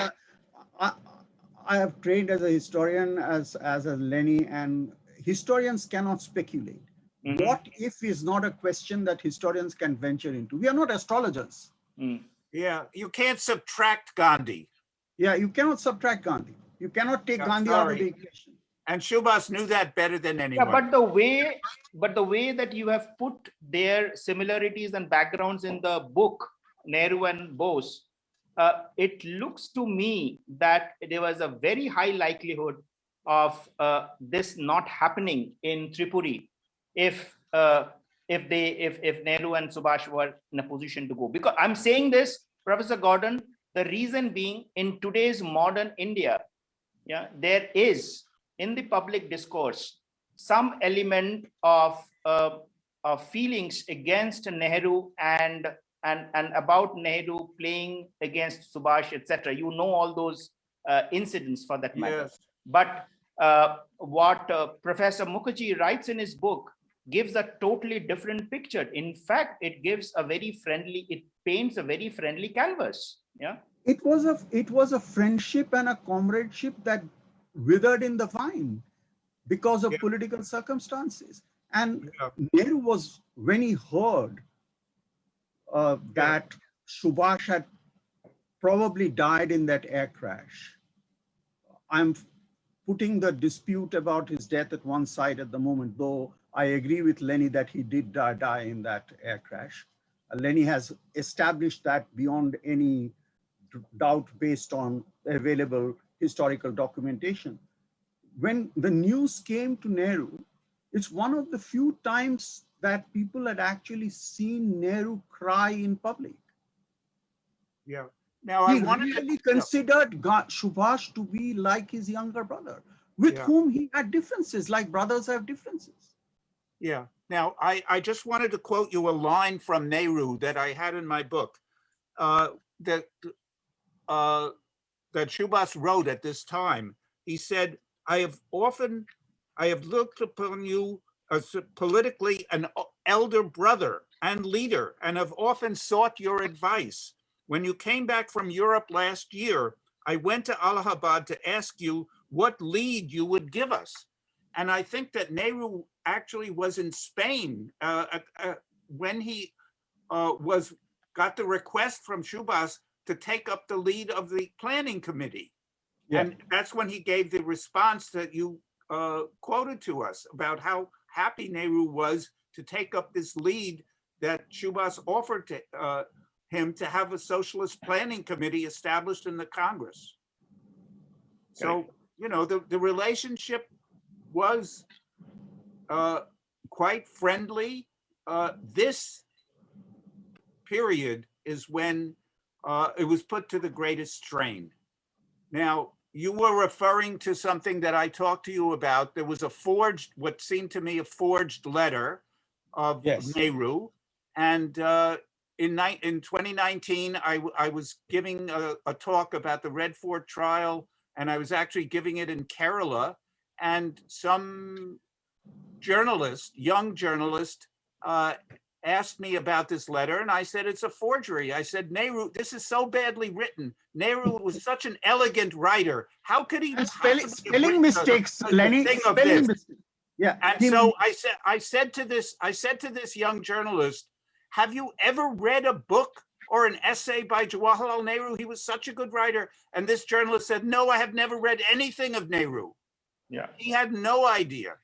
I have trained as a historian, as a Lenny, and historians cannot speculate. Mm-hmm. What if is not a question that historians can venture into. We are not astrologers. Mm. Yeah, you can't subtract Gandhi. Yeah, you cannot subtract Gandhi. You cannot take Gandhi out of the equation. And Subhas knew that better than anyone. Yeah, but the way that you have put their similarities and backgrounds in the book, Nehru and Bose, it looks to me that there was a very high likelihood of this not happening in Tripuri if Nehru and Subhas were in a position to go. Because I'm saying this, Professor Gordon, the reason being, in today's modern India, there is in the public discourse some element of feelings against Nehru and about Nehru playing against Subhas, etc. You know all those incidents for that matter. Yes. But what Professor Mukherjee writes in his book gives a totally different picture. In fact, it paints a very friendly canvas. Yeah. It was a friendship and a comradeship that withered in the vine because of political circumstances. And Nehru was, when he heard that Subhas had probably died in that air crash. I'm putting the dispute about his death at one side at the moment, though I agree with Lenny that he did die in that air crash. Lenny has established that beyond any doubt based on available historical documentation. When the news came to Nehru, it's one of the few times that people had actually seen Nehru cry in public. Yeah. Now, he really considered Subhas to be like his younger brother, with whom he had differences, like brothers have differences. Yeah. Now, I just wanted to quote you a line from Nehru that I had in my book that Subhas wrote at this time. He said, I have looked upon you as politically elder brother and leader and have often sought your advice. When you came back from Europe last year, I went to Allahabad to ask you what lead you would give us. And I think that Nehru actually was in Spain when he got the request from Subhas to take up the lead of the planning committee. Yeah. And that's when he gave the response that you quoted to us about how happy Nehru was to take up this lead that Subhas offered to him to have a socialist planning committee established in the Congress. So, you know, the relationship was quite friendly. This period is when it was put to the greatest strain. Now, you were referring to something that I talked to you about. There was a forged, what seemed to me a forged letter of Nehru. And in 2019, I was giving a talk about the Red Fort trial, and I was actually giving it in Kerala. And some journalist, young journalist, asked me about this letter, and I said, it's a forgery. I said, Nehru, this is so badly written. Nehru was such an elegant writer. How could he? Spelling mistakes, Lenny. Spelling mistakes. Yeah. And so I said to this young journalist, have you ever read a book or an essay by Jawaharlal Nehru? He was such a good writer. And this journalist said, no, I have never read anything of Nehru. Yeah. He had no idea.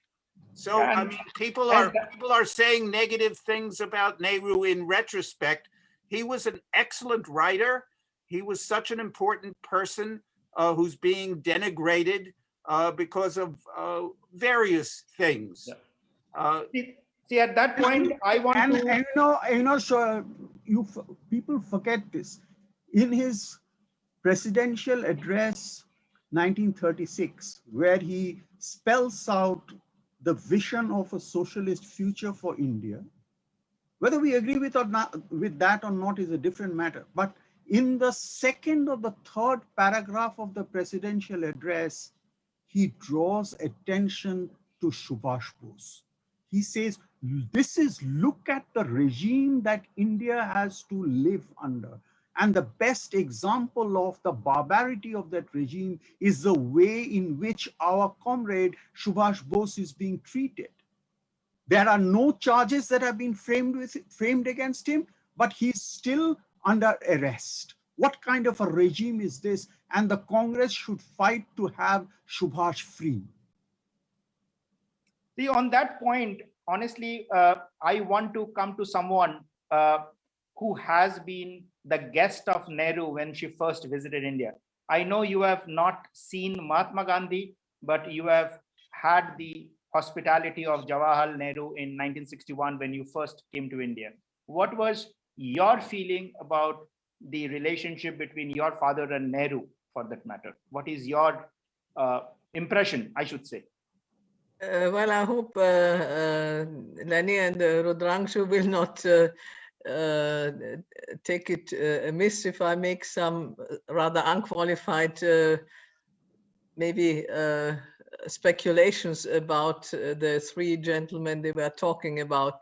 So, I mean, people are saying negative things about Nehru in retrospect. He was an excellent writer. He was such an important person who's being denigrated because of various things. Yeah. See, at that point, I want to... So people forget this. In his presidential address, 1936, where he spells out the vision of a socialist future for India, whether we agree with that or not is a different matter. But in the second or the third paragraph of the presidential address, he draws attention to Subhas Bose. He says, look at the regime that India has to live under. And the best example of the barbarity of that regime is the way in which our comrade Subhas Bose is being treated. There are no charges that have been framed against him, but he's still under arrest. What kind of a regime is this? And the Congress should fight to have Subhas free. See, on that point, honestly, I want to come to someone who has been the guest of Nehru when she first visited India. I know you have not seen Mahatma Gandhi, but you have had the hospitality of Jawaharlal Nehru in 1961 when you first came to India. What was your feeling about the relationship between your father and Nehru, for that matter? What is your impression, I should say? Well, I hope Lenny and Rudranshu will not take it amiss if I make some rather unqualified, maybe speculations about the three gentlemen they were talking about.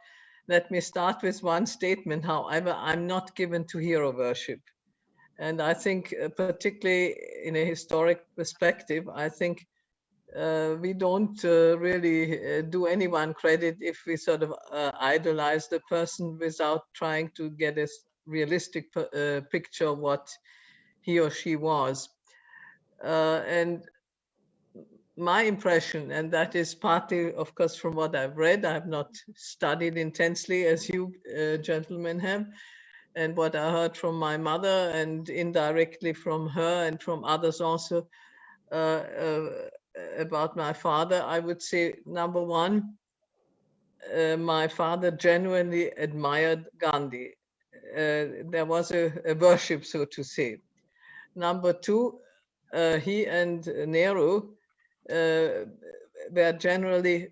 Let me start with one statement. However, I'm not given to hero worship. And I think particularly in a historic perspective, I think we don't really do anyone credit if we sort of idolize the person without trying to get a realistic picture of what he or she was. And my impression, and that is partly, of course, from what I've read, I've not studied intensely as you gentlemen have, and what I heard from my mother and indirectly from her and from others also, about my father, I would say, number one, my father genuinely admired Gandhi. There was a worship, so to say. Number two, he and Nehru were genuinely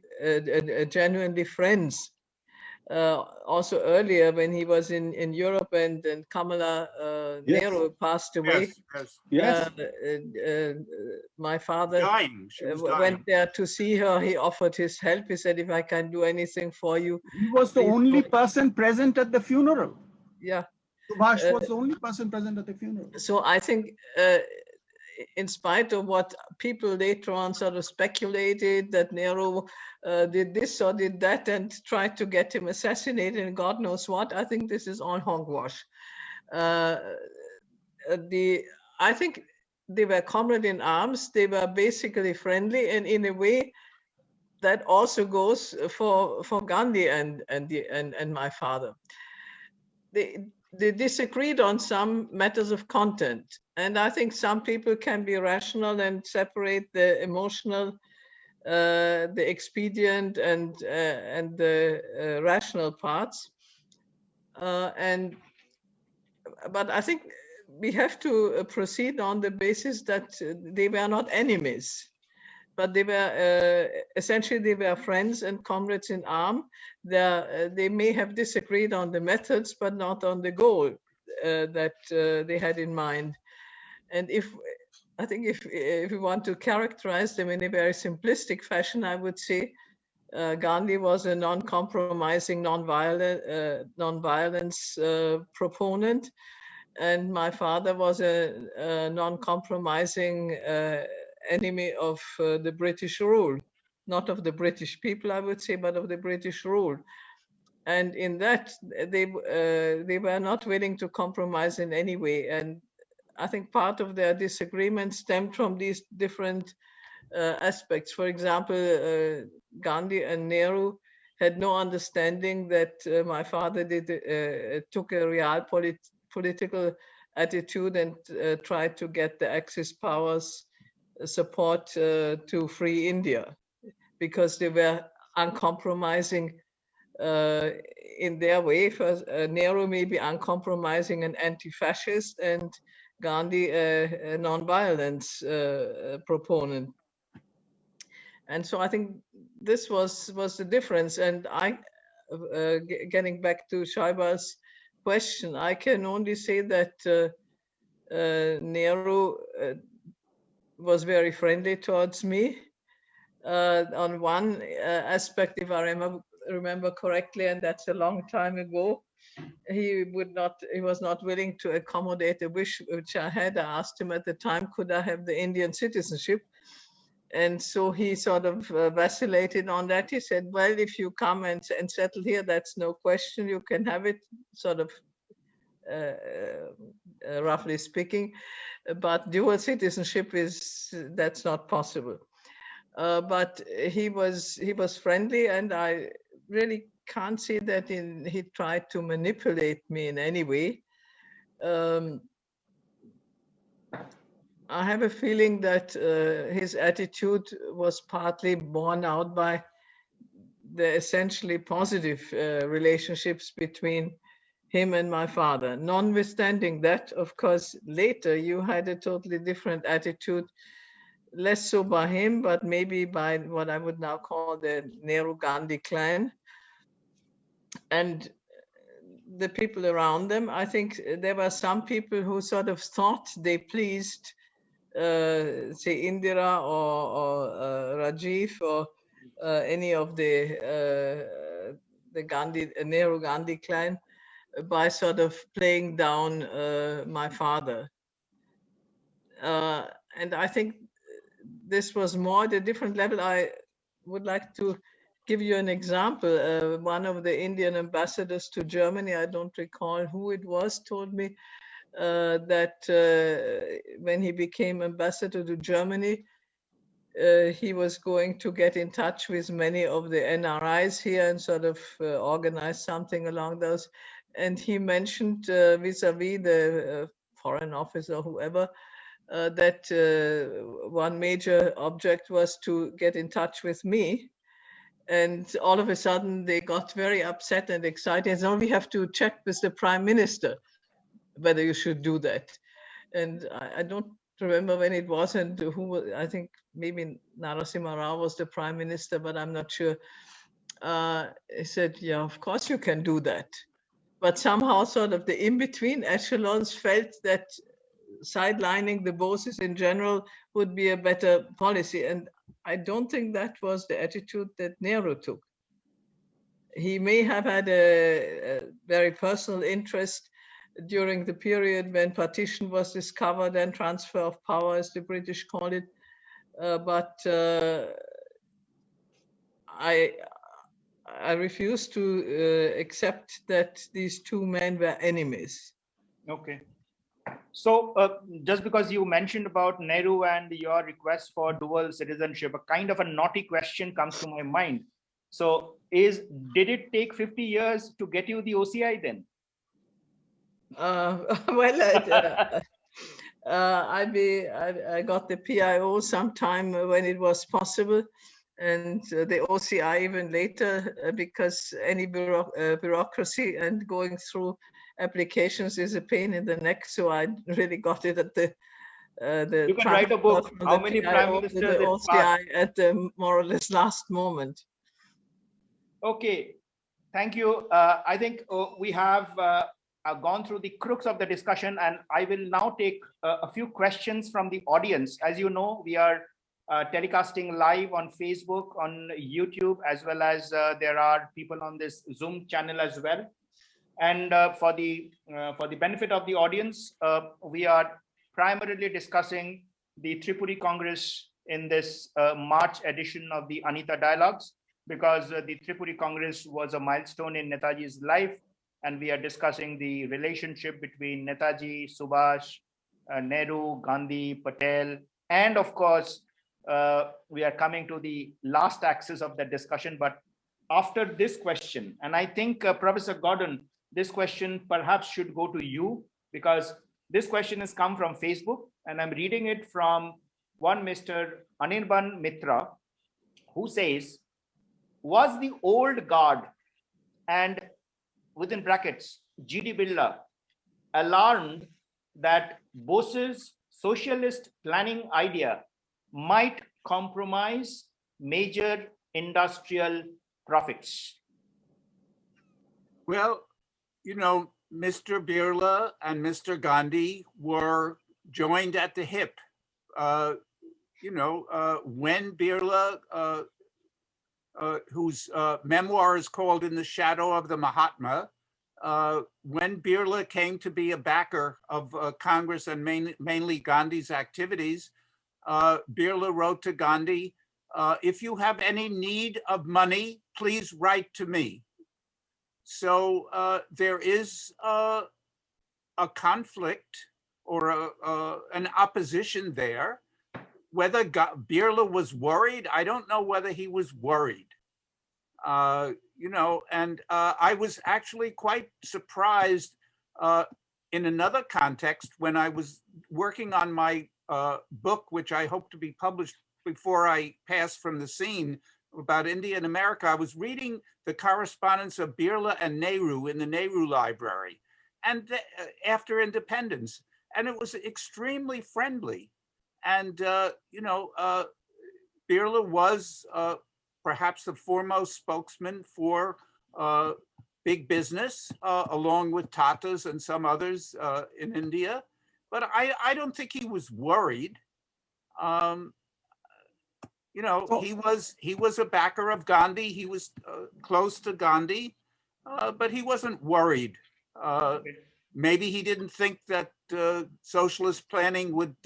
friends. also earlier when he was in Europe and Kamala Yes. Nehru passed away. Yes, Yes. My father dying. She was dying. went there to see her. He offered his help. He said, if I can do anything for you. He was the please only go." person present at the funeral. Yeah. Subhash was the only person present at the funeral. So I think in spite of what people later on sort of speculated that Nehru did this or did that and tried to get him assassinated and God knows what, I think this is all hogwash. I think they were comrade in arms. They were basically friendly, and in a way, that also goes for Gandhi and my father. They disagreed on some matters of content, and I think some people can be rational and separate the emotional, the expedient, and the rational parts. But I think we have to proceed on the basis that they were not enemies, but they were essentially they were friends and comrades in arms. They may have disagreed on the methods, but not on the goal that they had in mind. And I think if we want to characterize them in a very simplistic fashion, I would say Gandhi was a non-compromising, non-violence proponent, and my father was a non-compromising enemy of the British rule, not of the British people, I would say, but of the British rule. And in that, they were not willing to compromise in any way. And I think part of their disagreement stemmed from these different aspects. For example, Gandhi and Nehru had no understanding that my father took a real political attitude and tried to get the Axis powers support to free India, because they were uncompromising in their way. First, Nehru may be uncompromising and anti-fascist, and Gandhi a non-violence proponent. And so I think this was the difference. And getting back to Shaibal's question, I can only say that Nehru was very friendly towards me. On one aspect, if I remember correctly, and that's a long time ago, he was not willing to accommodate a wish which I had. I asked him at the time, could I have the Indian citizenship? And so he sort of vacillated on that. He said, well, if you come and settle here, that's no question, you can have it, sort of roughly speaking, but dual citizenship that's not possible. But he was friendly, and I really can't see that he tried to manipulate me in any way. I have a feeling that his attitude was partly borne out by the essentially positive relationships between him and my father. Notwithstanding that, of course, later you had a totally different attitude, less so by him, but maybe by what I would now call the Nehru-Gandhi clan and the people around them. I think there were some people who sort of thought they pleased, say, Indira or Rajiv or any of the Nehru-Gandhi clan by sort of playing down my father. And I think this was more at a different level. I would like to give you an example. One of the Indian ambassadors to Germany, I don't recall who it was, told me that when he became ambassador to Germany, he was going to get in touch with many of the NRIs here and sort of organize something along those. And he mentioned vis-a-vis the foreign office or whoever, that one major object was to get in touch with me. And all of a sudden they got very upset and excited. So we have to check with the prime minister whether you should do that. And I don't remember when it was and who. I think maybe Narasimha Rao was the prime minister, but I'm not sure. he said, yeah, of course you can do that. But somehow sort of the in-between echelons felt that sidelining the Boses in general would be a better policy. And I don't think that was the attitude that Nehru took. He may have had a very personal interest during the period when partition was discovered and transfer of power, as the British call it. But I refuse to accept that these two men were enemies. Okay. So just because you mentioned about Nehru and your request for dual citizenship, a kind of a naughty question comes to my mind. So did it take 50 years to get you the OCI then? Well, I got the PIO sometime when it was possible, and the OCI even later, because any bureaucracy and going through applications is a pain in the neck. So I really got it at the you can write a book. How many prime ministers the OCI at the more or less last moment. Okay, thank you. I think we have gone through the crux of the discussion, and I will now take a few questions from the audience. As you know, we are telecasting live on Facebook, on YouTube, as well as there are people on this Zoom channel as well. And for the benefit of the audience, we are primarily discussing the Tripuri Congress in this March edition of the Anita Dialogues, because the Tripuri Congress was a milestone in Netaji's life, and we are discussing the relationship between Netaji, Subhas, Nehru, Gandhi, Patel, and of course, we are coming to the last axis of the discussion. But after this question, and I think Professor Gordon, this question perhaps should go to you, because this question has come from Facebook, and I'm reading it from one Mr. Anirban Mitra, who says, was the old guard and within brackets G.D. Birla alarmed that Bose's socialist planning idea might compromise major industrial profits? Well, you know, Mr. Birla and Mr. Gandhi were joined at the hip. When Birla, whose memoir is called In the Shadow of the Mahatma, when Birla came to be a backer of Congress and mainly Gandhi's activities, Birla wrote to Gandhi, if you have any need of money, please write to me. So there is a conflict or an opposition there. Whether Birla was worried, I don't know whether he was worried. I was actually quite surprised in another context when I was working on my book, which I hope to be published before I pass from the scene, about India and America. I was reading the correspondence of Birla and Nehru in the Nehru Library, and after independence, and it was extremely friendly. And Birla was perhaps the foremost spokesman for big business, along with Tatas and some others in India. But I don't think he was worried. He was a backer of Gandhi. He was close to Gandhi, but he wasn't worried. Maybe he didn't think that socialist planning would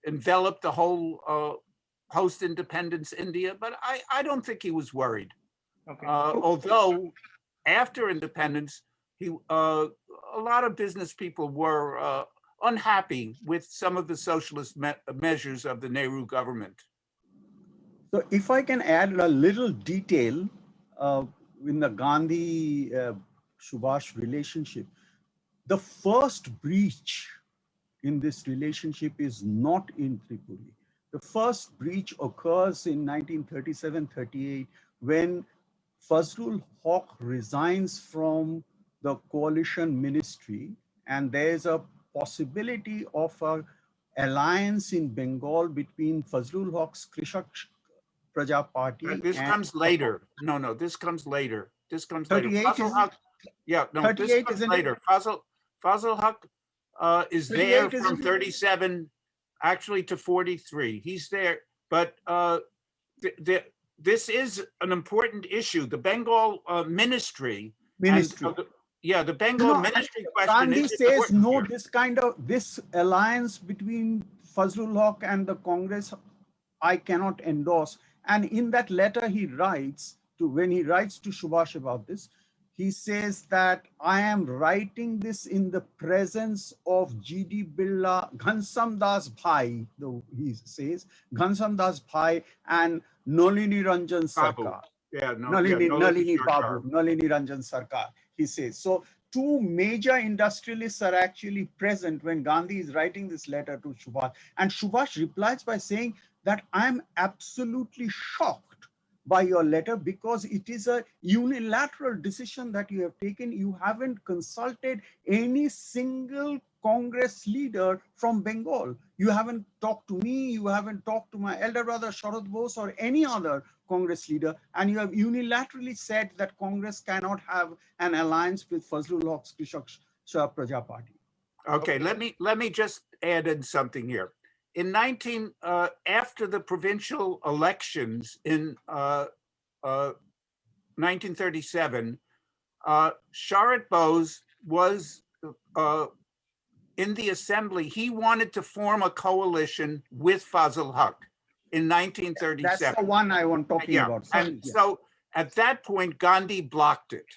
envelop the whole post-independence India, but I don't think he was worried. Okay. Although after independence, a lot of business people were unhappy with some of the socialist measures of the Nehru government. So if I can add a little detail in the Gandhi-Subhash relationship, the first breach in this relationship is not in Tripuri. The first breach occurs in 1937-38 when Fazlul Haq resigns from the coalition ministry, and there's a possibility of an alliance in Bengal between Fazlul Haq's Krishak Praja Party. This and- comes later. No, this comes later. This comes later. 38 Fazl is Haq, yeah, no, this 38 comes isn't it? later. Fazl Haq is 38 there from isn't it? 37 actually to 43. He's there, but this is an important issue. The Bengal ministry. Ministry. And, the Bengal ministry question Gandhi is says important no, here. this alliance between Fazlul Haq and the Congress, I cannot endorse. And in that letter when he writes to Subhas about this, he says that I am writing this in the presence of G.D. Birla, Ghansam Das Bhai, though he says, Ghansam Das Bhai and Nalini Ranjan Babu. Sarkar. Nalini Babu, Nalini Ranjan Sarkar, he says. So two major industrialists are actually present when Gandhi is writing this letter to Subhas. And Subhas replies by saying that I'm absolutely shocked by your letter because it is a unilateral decision that you have taken. You haven't consulted any single Congress leader from Bengal. You haven't talked to me, you haven't talked to my elder brother Sharat Bose or any other Congress leader, and you have unilaterally said that Congress cannot have an alliance with Fazlul Haq's Krishak Praja Party. Okay, let me just add in something here. In after the provincial elections in 1937, Sharat Bose was in the assembly. He wanted to form a coalition with Fazl Haq in 1937. That's the one I want talking about. And so at that point, Gandhi blocked it.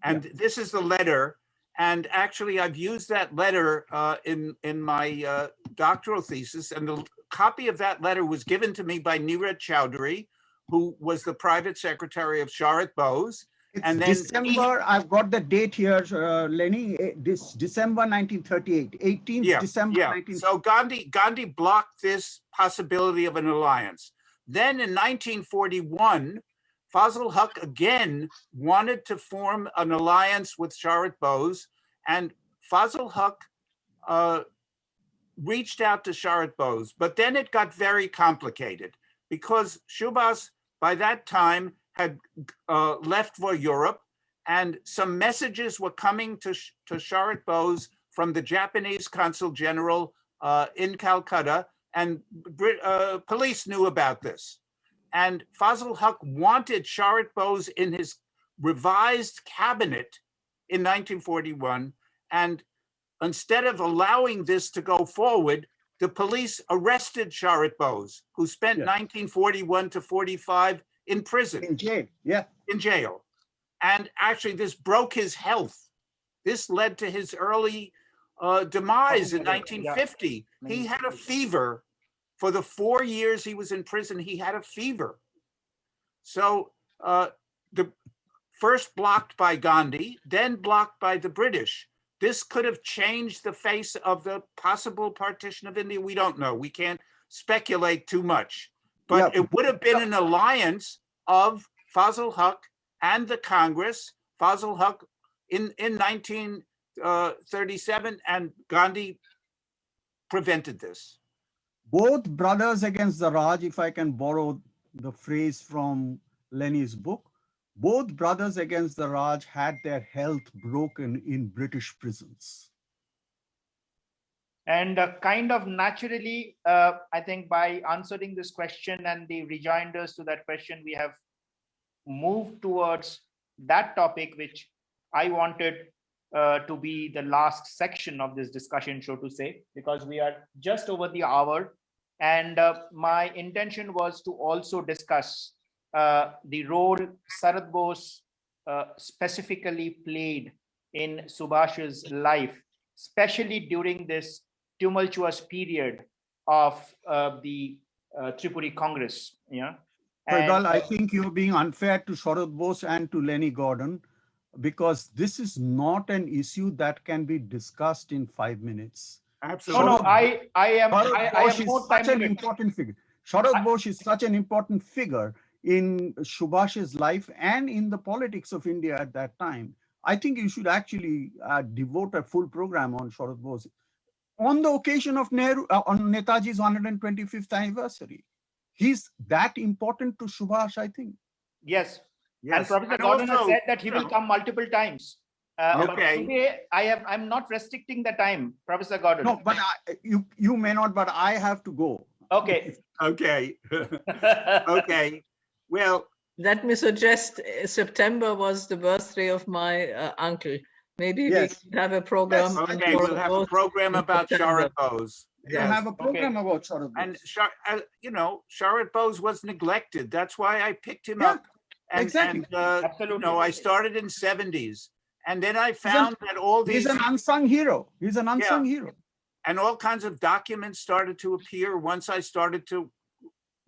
And this is the letter. And actually, I've used that letter in my doctoral thesis. And the copy of that letter was given to me by Neeraj Chowdhury, who was the private secretary of Sharat Bose. It's and then December, I've got the date here, Lenny, this December 1938, 18th December 1938. So Gandhi blocked this possibility of an alliance. Then in 1941, Fazl Haq again wanted to form an alliance with Sharat Bose, and Fazl Haq reached out to Sharat Bose, but then it got very complicated because Subhas by that time had left for Europe, and some messages were coming to Sharat Bose from the Japanese consul general in Calcutta, and police knew about this. And Fazl Haq wanted Sharat Bose in his revised cabinet in 1941. And instead of allowing this to go forward, the police arrested Sharat Bose, who spent 1941 to 45 in prison. In jail, In jail. And actually, this broke his health. This led to his early demise in 1950. He had a fever. For the 4 years he was in prison, he had a fever. So the first blocked by Gandhi, then blocked by the British. This could have changed the face of the possible partition of India. We don't know. We can't speculate too much. But it would have been an alliance of Fazl Haq and the Congress, Fazl Haq in 1937, and Gandhi prevented this. Both brothers against the Raj, if I can borrow the phrase from Lenny's book, both brothers against the Raj had their health broken in British prisons. And kind of naturally, I think by answering this question and the rejoinders to that question, we have moved towards that topic, which I wanted to be the last section of this discussion, so to say, because we are just over the hour. And my intention was to also discuss the role Sharat Bose specifically played in Subhas's life, especially during this tumultuous period of the Tripuri Congress. Well, I think you're being unfair to Sharat Bose and to Lenny Gordon, because this is not an issue that can be discussed in 5 minutes. Absolutely. No, I am such an important figure. Sharat Bose is such an important figure in Subhas's life and in the politics of India at that time. I think you should actually devote a full program on Sharat Bose on the occasion of on Netaji's 125th anniversary. he's that important to Subhas, I think. Yes. Yes. And Professor And Gordon has also, said that he you will know, come multiple times. But Okay. today I'm not restricting the time, Professor Gordon. No, but you may not, but I have to go. Okay. Okay. Okay. Well, Let me suggest September was the birthday of my uncle. Maybe Yes. we could have a program. Yes. on okay, we'll Sharat have a Bose program in about September. Sharat Bose. We'll have a program about Sharat And Bose. you know, Sharat Bose was neglected. That's why I picked him Yeah, up. And, exactly. and you Absolutely. know, I started in 70s, and then I found that all He's these an unsung hero. He's an unsung hero. and all kinds of documents started to appear once I started to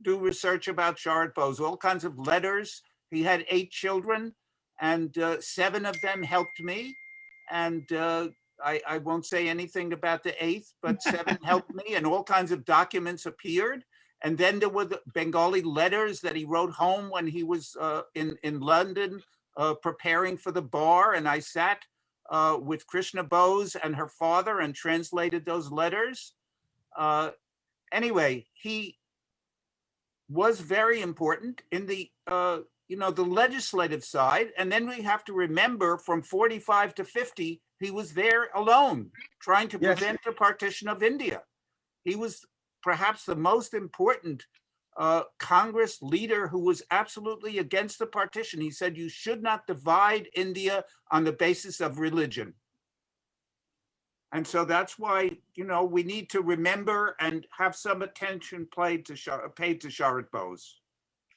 do research about Sharat Bose. All kinds of letters. He had 8 children, and 7 of them helped me. And I won't say anything about the 8th, but 7 helped me, and all kinds of documents appeared. And then there were the Bengali letters that he wrote home when he was in London preparing for the bar. And I sat with Krishna Bose and her father and translated those letters. Anyway, he was very important in the you know, the legislative side. And then we have to remember from 45 to 50, he was there alone, trying to Yes. prevent the partition of India. He was perhaps the most important Congress leader who was absolutely against the partition. He said, you should not divide India on the basis of religion. And so that's why, you know, we need to remember and have some attention paid to Sharat Bose.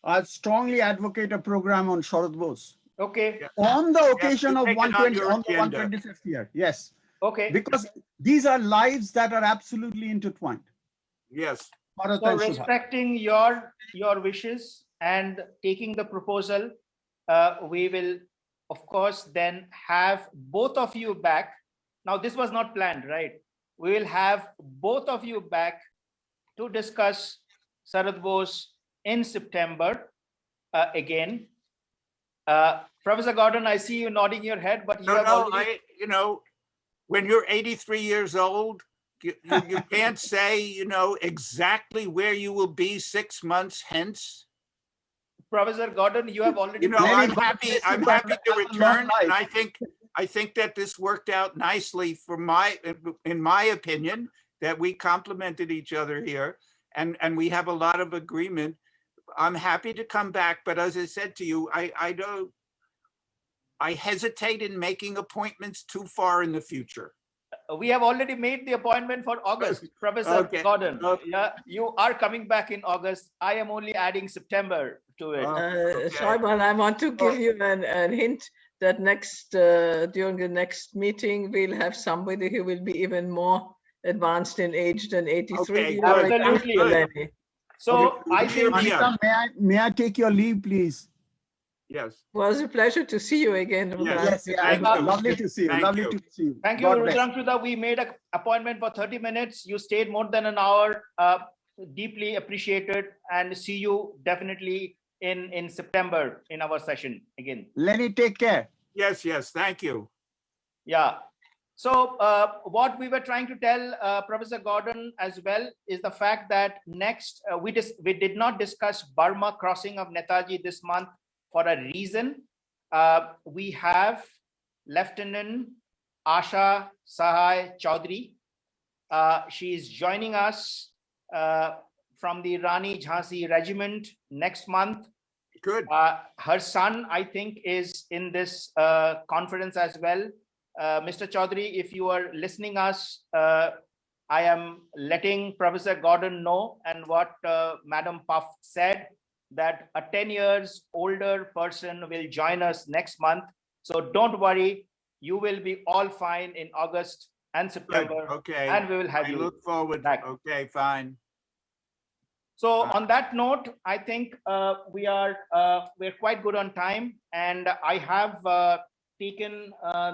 I strongly advocate a program on Sharat Bose Okay. Yeah. on the occasion to of take it on 120 your on the agenda. 125th year. Yes, Okay. because these are lives that are absolutely intertwined. Yes. Bharat So and Subhas. respecting your wishes and taking the proposal, we will, of course, then have both of you back. Now, this was not planned, right? We will have both of you back to discuss Sharat Bose in September again. Professor Gordon, I see you nodding your head, but you have already... you know, when you're 83 years old, you can't say, you know, exactly where you will be 6 months hence. Professor Gordon, you have already... You know, Many I'm God happy. bless I'm you, happy but to have a long return, and life. I think that this worked out nicely for in my opinion, that we complemented each other here, and we have a lot of agreement. I'm happy to come back, but as I said to you, I hesitate in making appointments too far in the future. We have already made the appointment for August, Professor Okay. Gordon. Okay. Yeah, you are coming back in August. I am only adding September to it. Okay. Shaibal, I want to give you a hint that during the next meeting, we'll have somebody who will be even more advanced in age than 83. Okay, You good, are a absolutely. young Lenny. So Okay, I cheer think me up. Anita, may I take your leave, please? Yes. Well, it was a pleasure to see you again. Yes. Yes, Thank yeah, you. lovely to see you. Thank Lovely you. to see you. thank you, God bless. Rudranshu. We made an appointment for 30 minutes. You stayed more than an hour. Deeply appreciated, and see you definitely in September in our session again. Lenny, take care. Yes. Thank you. Yeah. So what we were trying to tell Professor Gordon as well is the fact that next we did not discuss Burma crossing of Netaji this month for a reason. We have Lieutenant Asha Sahai Chaudhary. She is joining us from the Rani Jhansi Regiment next month. Good. Her son, I think, is in this conference as well. Mr. Chaudhary, if you are listening us, I am letting Professor Gordon know, and what Madam Pfaff said, that a 10 years older person will join us next month. So don't worry, you will be all fine in August and Good. September, Okay. and we will have I you look forward. back. Okay, fine. So on that note, I think we're quite good on time, and I have taken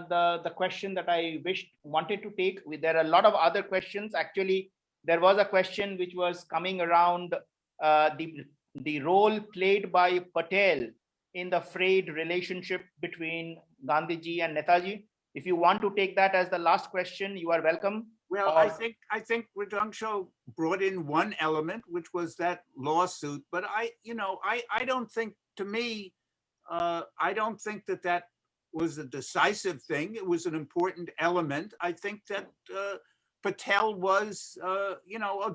the question that I wanted to take. There are a lot of other questions. Actually, there was a question which was coming around the role played by Patel in the frayed relationship between Gandhiji and Netaji. If you want to take that as the last question, you are welcome. Well, I think Rudranshu brought in one element, which was that lawsuit. But I don't think, to me, I don't think that was a decisive thing. It was an important element. I think that Patel was, a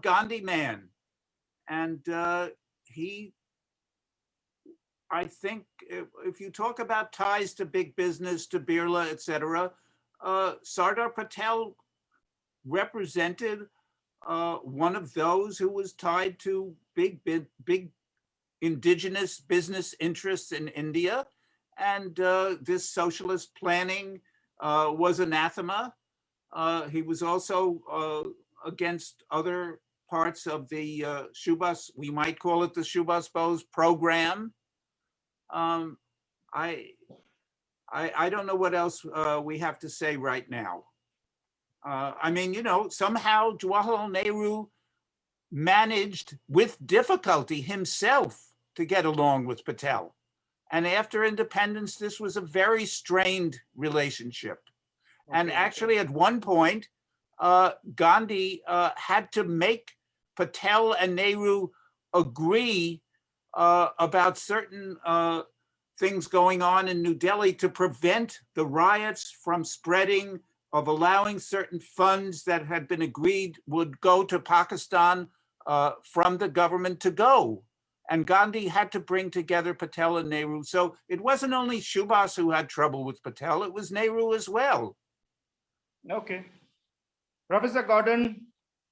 Gandhi man, and I think if you talk about ties to big business, to Birla, etc., Sardar Patel represented one of those who was tied to big indigenous business interests in India. And this socialist planning was anathema. He was also against other parts of the Subhas, we might call it the Subhas Bose program. I don't know what else we have to say right now. I mean, somehow Jawaharlal Nehru managed with difficulty himself to get along with Patel. And after independence, this was a very strained relationship. Okay. And actually, at one point, Gandhi had to make Patel and Nehru agree about certain things going on in New Delhi to prevent the riots from spreading, of allowing certain funds that had been agreed would go to Pakistan from the government to go. And Gandhi had to bring together Patel and Nehru. So it wasn't only Subhas who had trouble with Patel, it was Nehru as well. Okay. Professor Gordon,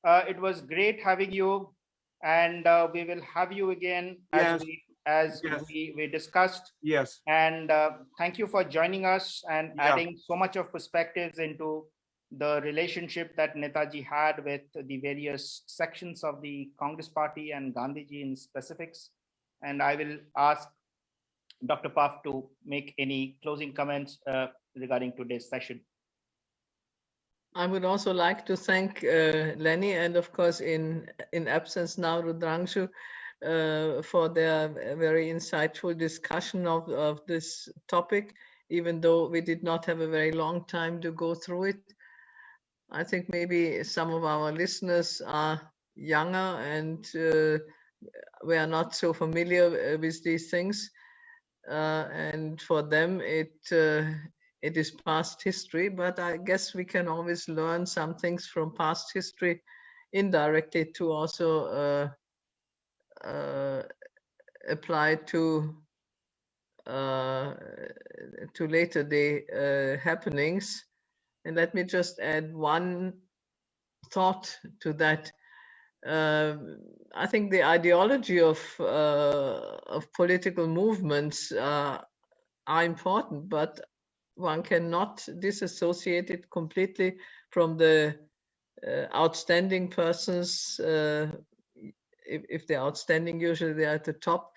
it was great having you, and we will have you again as we discussed. Yes. And thank you for joining us and adding so much of perspectives into the relationship that Netaji had with the various sections of the Congress Party and Gandhiji in specifics. And I will ask Dr. Pfaff to make any closing comments regarding today's session. I would also like to thank Lenny and, of course, in absence now, Rudranshu, for their very insightful discussion of this topic, even though we did not have a very long time to go through it. I think maybe some of our listeners are younger and we are not so familiar with these things. And for them, it is past history, but I guess we can always learn some things from past history indirectly to also apply to later day happenings. And let me just add one thought to that. I think the ideology of political movements are important, but one cannot disassociate it completely from the outstanding persons. If they're outstanding, usually they're at the top.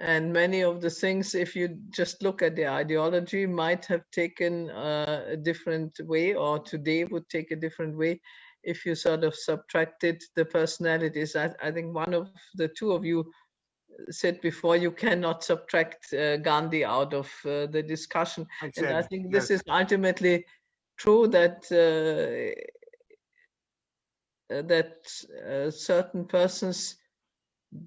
And many of the things, if you just look at the ideology, might have taken a different way, or today would take a different way if you sort of subtracted the personalities. I think one of the two of you said before, you cannot subtract Gandhi out of the discussion. And I think this is ultimately true, that certain persons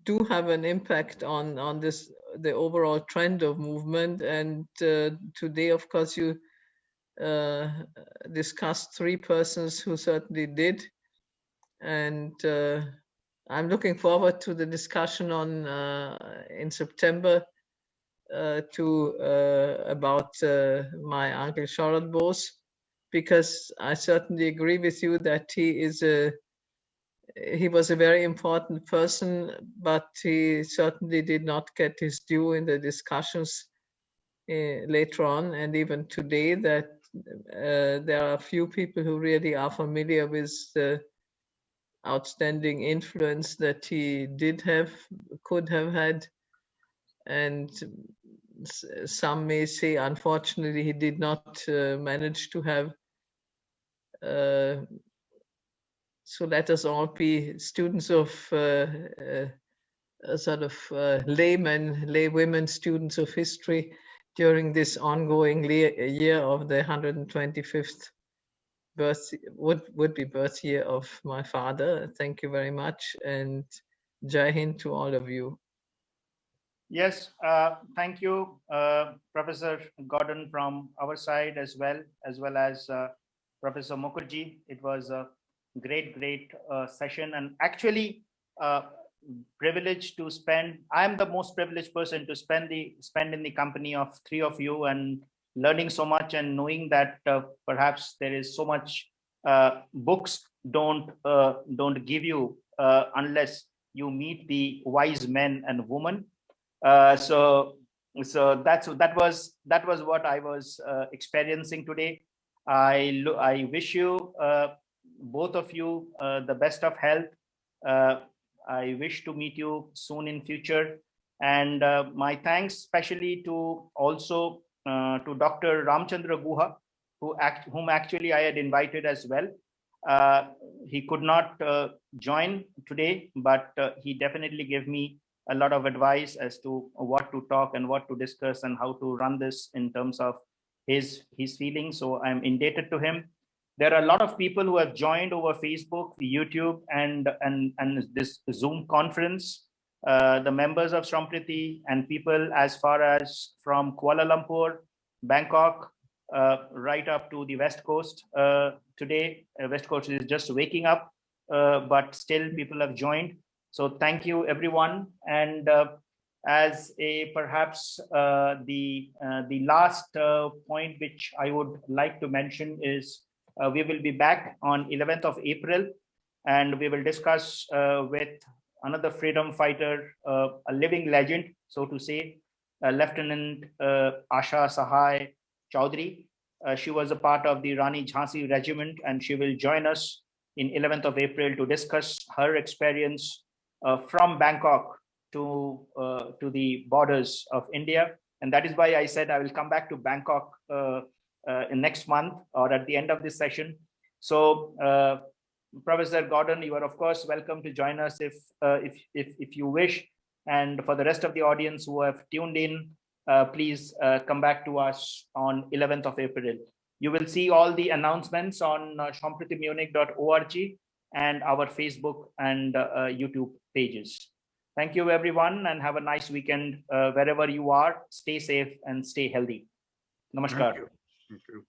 do have an impact on the overall trend of movement. And today, of course, you discussed three persons who certainly did. And I'm looking forward to the discussion in September about my uncle Sharat Bose, because I certainly agree with you that he was a very important person, but he certainly did not get his due in the discussions later on, and even today, that there are a few people who really are familiar with the outstanding influence that he could have had. And some may say, unfortunately, he did not manage to have. So let us all be students of sort of laywomen, students of history during this ongoing year of the 125th would be birth year of my father. Thank you very much, and Jai Hind to all of you. Yes, thank you, Professor Gordon from our side as well as Professor Mukherjee. It was a great session, and actually privileged to spend. I am the most privileged person to spend in the company of three of you and learning so much and knowing that perhaps there is so much books don't give you unless you meet the wise men and women. So that was what I was experiencing today. I wish you both of you the best of health. I wish to meet you soon in future, and my thanks especially to also to Dr. Ramchandra Guha, whom actually I had invited as well. He could not join today, but he definitely gave me a lot of advice as to what to talk and what to discuss and how to run this in terms of his feelings. So I'm indebted to him. There are a lot of people who have joined over Facebook, YouTube, and this Zoom conference. The members of Sampriti and people as far as from Kuala Lumpur, Bangkok, right up to the West Coast. Today, West Coast is just waking up, but still people have joined. So thank you, everyone. And as a perhaps the last point which I would like to mention is we will be back on 11th of April, and we will discuss with another freedom fighter, a living legend, so to say, Lieutenant Asha Sahai Chowdhury. She was a part of the Rani Jhansi regiment, and she will join us in 11th of April to discuss her experience from Bangkok to the borders of India. And that is why I said I will come back to Bangkok in next month or at the end of this session. So Professor Gordon, you are of course welcome to join us if you wish. And for the rest of the audience who have tuned in, please come back to us on 11th of April. You will see all the announcements on sampritimunich.org and our Facebook and YouTube pages. Thank you, everyone, and have a nice weekend wherever you are. Stay safe and stay healthy. Namaskar. Thank you. Thank you.